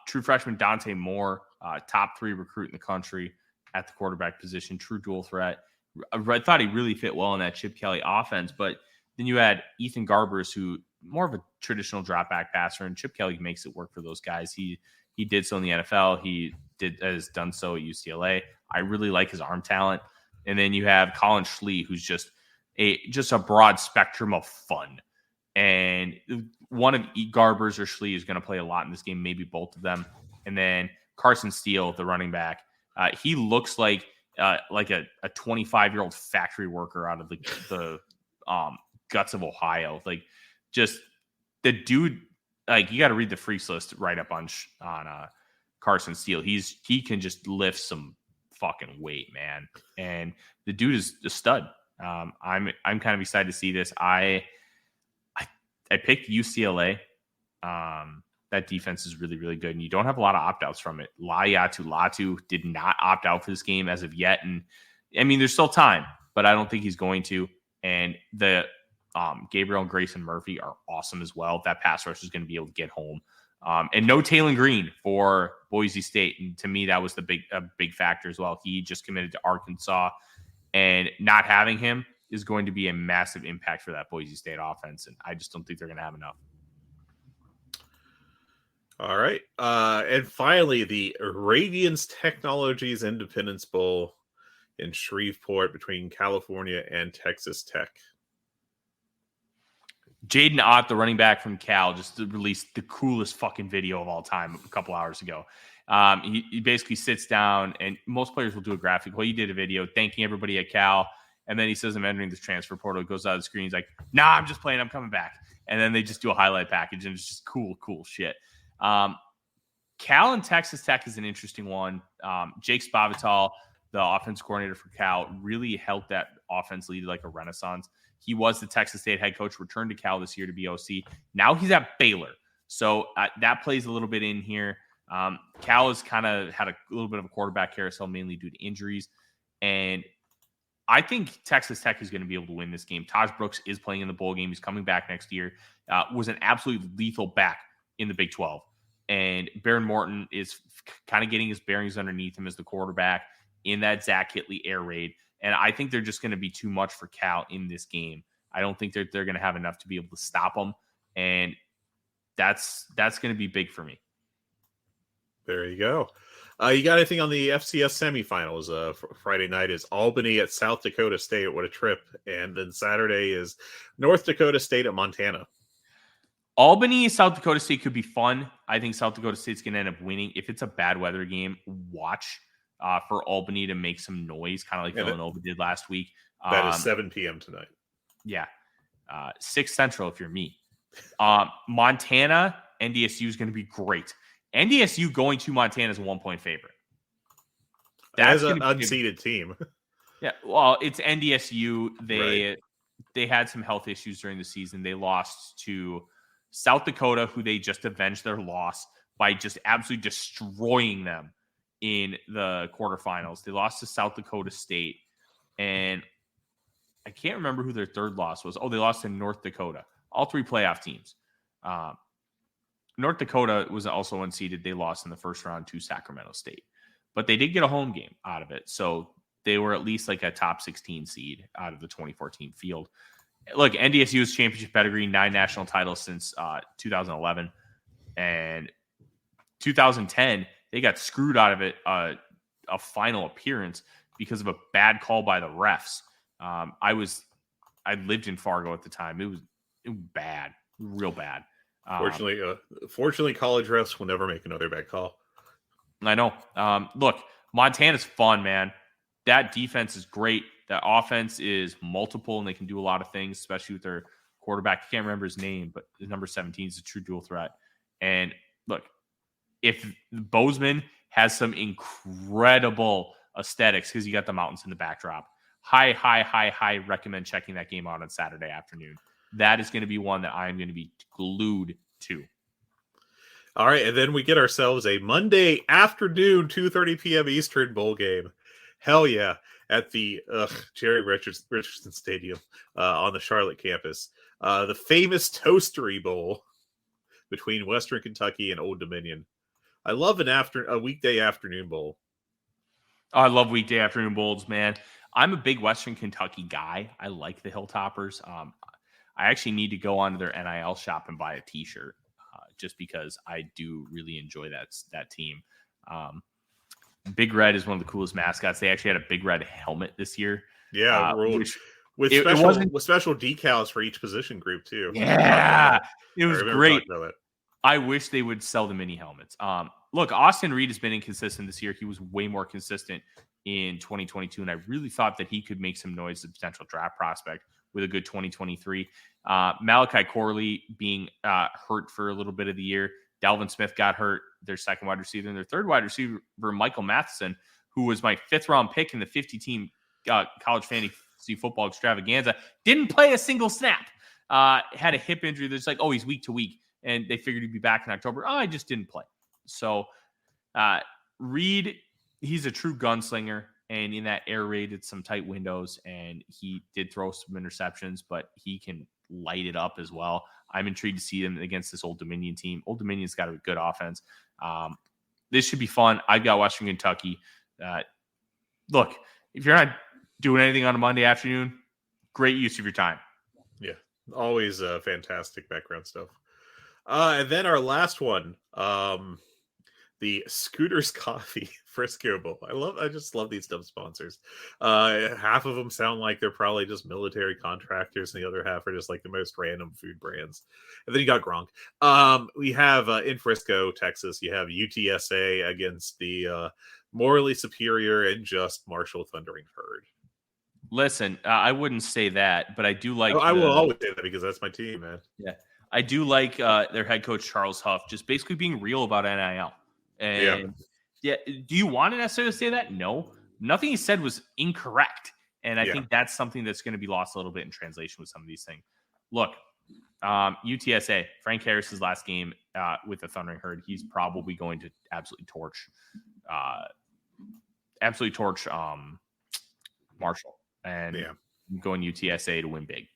True freshman Dante Moore, top 3 recruit in the country at the quarterback position, true dual threat. I thought he really fit well in that Chip Kelly offense, but then you had Ethan Garbers, who more of a traditional drop back passer, and Chip Kelly makes it work for those guys. He did so in the NFL. He has done so at UCLA. I really like his arm talent. And then you have Colin Schlee, who's just a broad spectrum of fun. And one of Garbers or Schlee is going to play a lot in this game, maybe both of them. And then Carson Steele, the running back, he looks like a 25-year-old factory worker out of the guts of Ohio. Like, just the dude. Like, you got to read the freaks list right up on Carson Steele. He can just lift some fucking weight, man, and the dude is a stud. I'm kind of excited to see this. I picked UCLA. That defense is really, really good, and you don't have a lot of opt-outs from it. Latu did not opt out for this game as of yet, and I mean, there's still time, but I don't think he's going to. And the Gabriel and Grayson Murphy are awesome as well. That pass rush is going to be able to get home. And no Taylon Green for Boise State. And to me, that was a big factor as well. He just committed to Arkansas, and not having him is going to be a massive impact for that Boise State offense. And I just don't think they're going to have enough. All right. And finally, the Radiance Technologies Independence Bowl in Shreveport between California and Texas Tech. Jaden Ott, the running back from Cal, just released the coolest fucking video of all time a couple hours ago. He basically sits down, and most players will do a graphic. Well, he did a video thanking everybody at Cal, and then he says, I'm entering this transfer portal. It goes out of the screen. He's like, nah, I'm just playing. I'm coming back. And then they just do a highlight package, and it's just cool shit. Cal and Texas Tech is an interesting one. Jake Spavital, the offense coordinator for Cal, really helped that offense lead like a renaissance. He was the Texas State head coach, returned to Cal this year to be OC. Now he's at Baylor. So that plays a little bit in here. Cal has kind of had a little bit of a quarterback carousel, mainly due to injuries. And I think Texas Tech is going to be able to win this game. Taj Brooks is playing in the bowl game. He's coming back next year. Was an absolutely lethal back in the Big 12. And Baron Morton is kind of getting his bearings underneath him as the quarterback in that Zach Hitley air raid. And I think they're just going to be too much for Cal in this game. I don't think they're going to have enough to be able to stop them. And that's going to be big for me. There you go. You got anything on the FCS semifinals? Friday night is Albany at South Dakota State. What a trip. And then Saturday is North Dakota State at Montana. Albany, South Dakota State could be fun. I think South Dakota State's going to end up winning. If it's a bad weather game, watch for Albany to make some noise, kind of like Villanova did last week. That is 7 p.m. tonight. Yeah. 6 Central if you're me. Montana, NDSU is going to be great. NDSU going to Montana is a 1-point favorite. That's an unseeded team. Yeah, well, it's NDSU. Right. They had some health issues during the season. They lost to South Dakota, who they just avenged their loss by just absolutely destroying them in the quarterfinals. They lost to South Dakota State, and I can't remember who their third loss was. Oh, they lost to North Dakota. All three playoff teams. North Dakota was also unseeded. They lost in the first round to Sacramento State, but they did get a home game out of it. So they were at least like a top 16 seed out of the 2014 field. Look, NDSU's championship pedigree, 9 national titles since 2011. And 2010, they got screwed out of it, a final appearance because of a bad call by the refs. I lived in Fargo at the time. It was bad, real bad. Fortunately, college refs will never make another bad call. I know. Look, Montana's fun, man. That defense is great. That offense is multiple, and they can do a lot of things, especially with their quarterback. I can't remember his name, but his number 17 is a true dual threat. And look, if Bozeman has some incredible aesthetics because you got the mountains in the backdrop, high recommend checking that game out on Saturday afternoon. That is going to be one that I'm going to be glued to. All right, and then we get ourselves a Monday afternoon, 2:30 p.m. Eastern bowl game. Hell yeah, at the Jerry Richardson Stadium on the Charlotte campus. The famous Toastery Bowl between Western Kentucky and Old Dominion. I love a weekday afternoon bowl. I love weekday afternoon bowls, man. I'm a big Western Kentucky guy. I like the Hilltoppers. I actually need to go onto their NIL shop and buy a T-shirt just because I do really enjoy that team. Big Red is one of the coolest mascots. They actually had a Big Red helmet this year. Yeah, with special decals for each position group too. Yeah, it was great. I wish they would sell the mini helmets. Look, Austin Reed has been inconsistent this year. He was way more consistent in 2022, and I really thought that he could make some noise as a potential draft prospect with a good 2023. Malachi Corley being hurt for a little bit of the year. Dalvin Smith got hurt, their second wide receiver, and their third wide receiver, Michael Matheson, who was my 5th-round pick in the 50-team college fantasy football extravaganza, didn't play a single snap. Had a hip injury. That's like, oh, he's week to week, and they figured he'd be back in October. Oh, I just didn't play. So Reed, he's a true gunslinger, and in that air raid, it's some tight windows, and he did throw some interceptions, but he can light it up as well. I'm intrigued to see him against this Old Dominion team. Old Dominion's got a good offense. This should be fun. I've got Western Kentucky. Look, if you're not doing anything on a Monday afternoon, great use of your time. Yeah, always fantastic background stuff. And then our last one, the Scooters Coffee Frisco Bowl. I just love these dumb sponsors. Half of them sound like they're probably just military contractors, and the other half are just like the most random food brands. And then you got Gronk. We have in Frisco, Texas, you have UTSA against the morally superior and just Marshall Thundering Herd. Listen, I wouldn't say that, but I do like. I will always say that because that's my team, man. Yeah, I do like their head coach Charles Huff just basically being real about NIL. And yeah, do you want to necessarily say that? No, nothing he said was incorrect, and I think that's something that's going to be lost a little bit in translation with some of these things. Look, UTSA, Frank Harris's last game with the Thundering Herd, he's probably going to absolutely torch Marshall, and going UTSA to win big.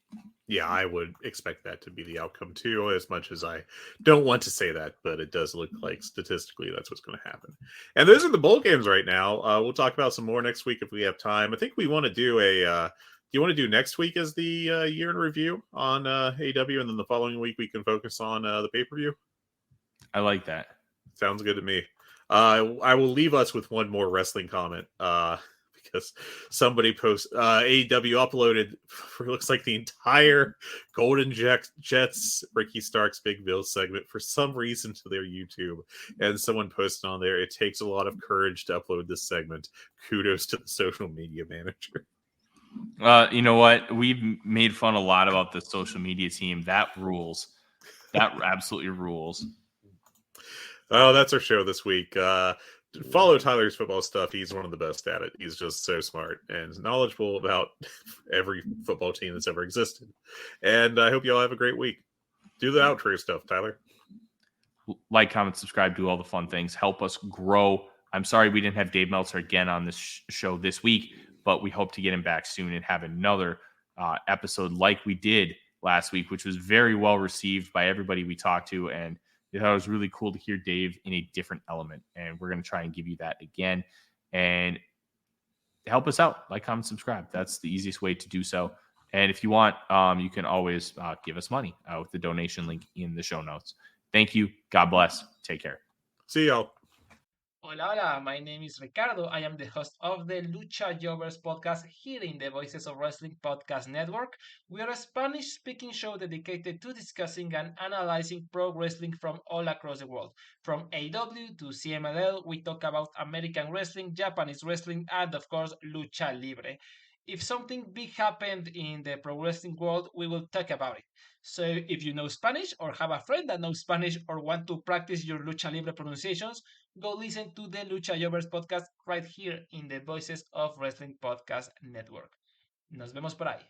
Yeah, I would expect that to be the outcome too, as much as I don't want to say that, but it does look like statistically that's what's going to happen. And those are the bowl games right now. We'll talk about some more next week if we have time. I think we want to do do you want to do next week as the year in review on AEW, and then the following week we can focus on the pay-per-view? I like that. Sounds good to me. I will leave us with one more wrestling comment. Because somebody AEW uploaded looks like the entire Golden Jets Ricky Starks Big Bill segment for some reason to their YouTube, and someone posted on there, it takes a lot of courage to upload this segment. Kudos to the social media manager. You know what? We've made fun a lot about the social media team. That rules. That absolutely rules. Oh, that's our show this week. Follow Tyler's football stuff. He's one of the best at it. He's just so smart and knowledgeable about every football team that's ever existed. And I hope you all have a great week. Do the outro stuff, Tyler. Like, comment, subscribe, do all the fun things. Help us grow. I'm sorry we didn't have Dave Meltzer again on this show this week, but we hope to get him back soon and have another episode like we did last week, which was very well received by everybody we talked to. And I thought it was really cool to hear Dave in a different element. And we're going to try and give you that again. And help us out. Like, comment, subscribe. That's the easiest way to do so. And if you want, you can always give us money with the donation link in the show notes. Thank you. God bless. Take care. See y'all. Hola, hola, my name is Ricardo. I am the host of the Lucha Jovers podcast here in the Voices of Wrestling Podcast Network. We are a Spanish-speaking show dedicated to discussing and analyzing pro wrestling from all across the world. From AEW to CMLL, we talk about American wrestling, Japanese wrestling, and of course, Lucha Libre. If something big happened in the pro wrestling world, we will talk about it. So if you know Spanish or have a friend that knows Spanish or want to practice your Lucha Libre pronunciations, go listen to the Lucha Jovers podcast right here in the Voices of Wrestling Podcast Network. Nos vemos por ahí.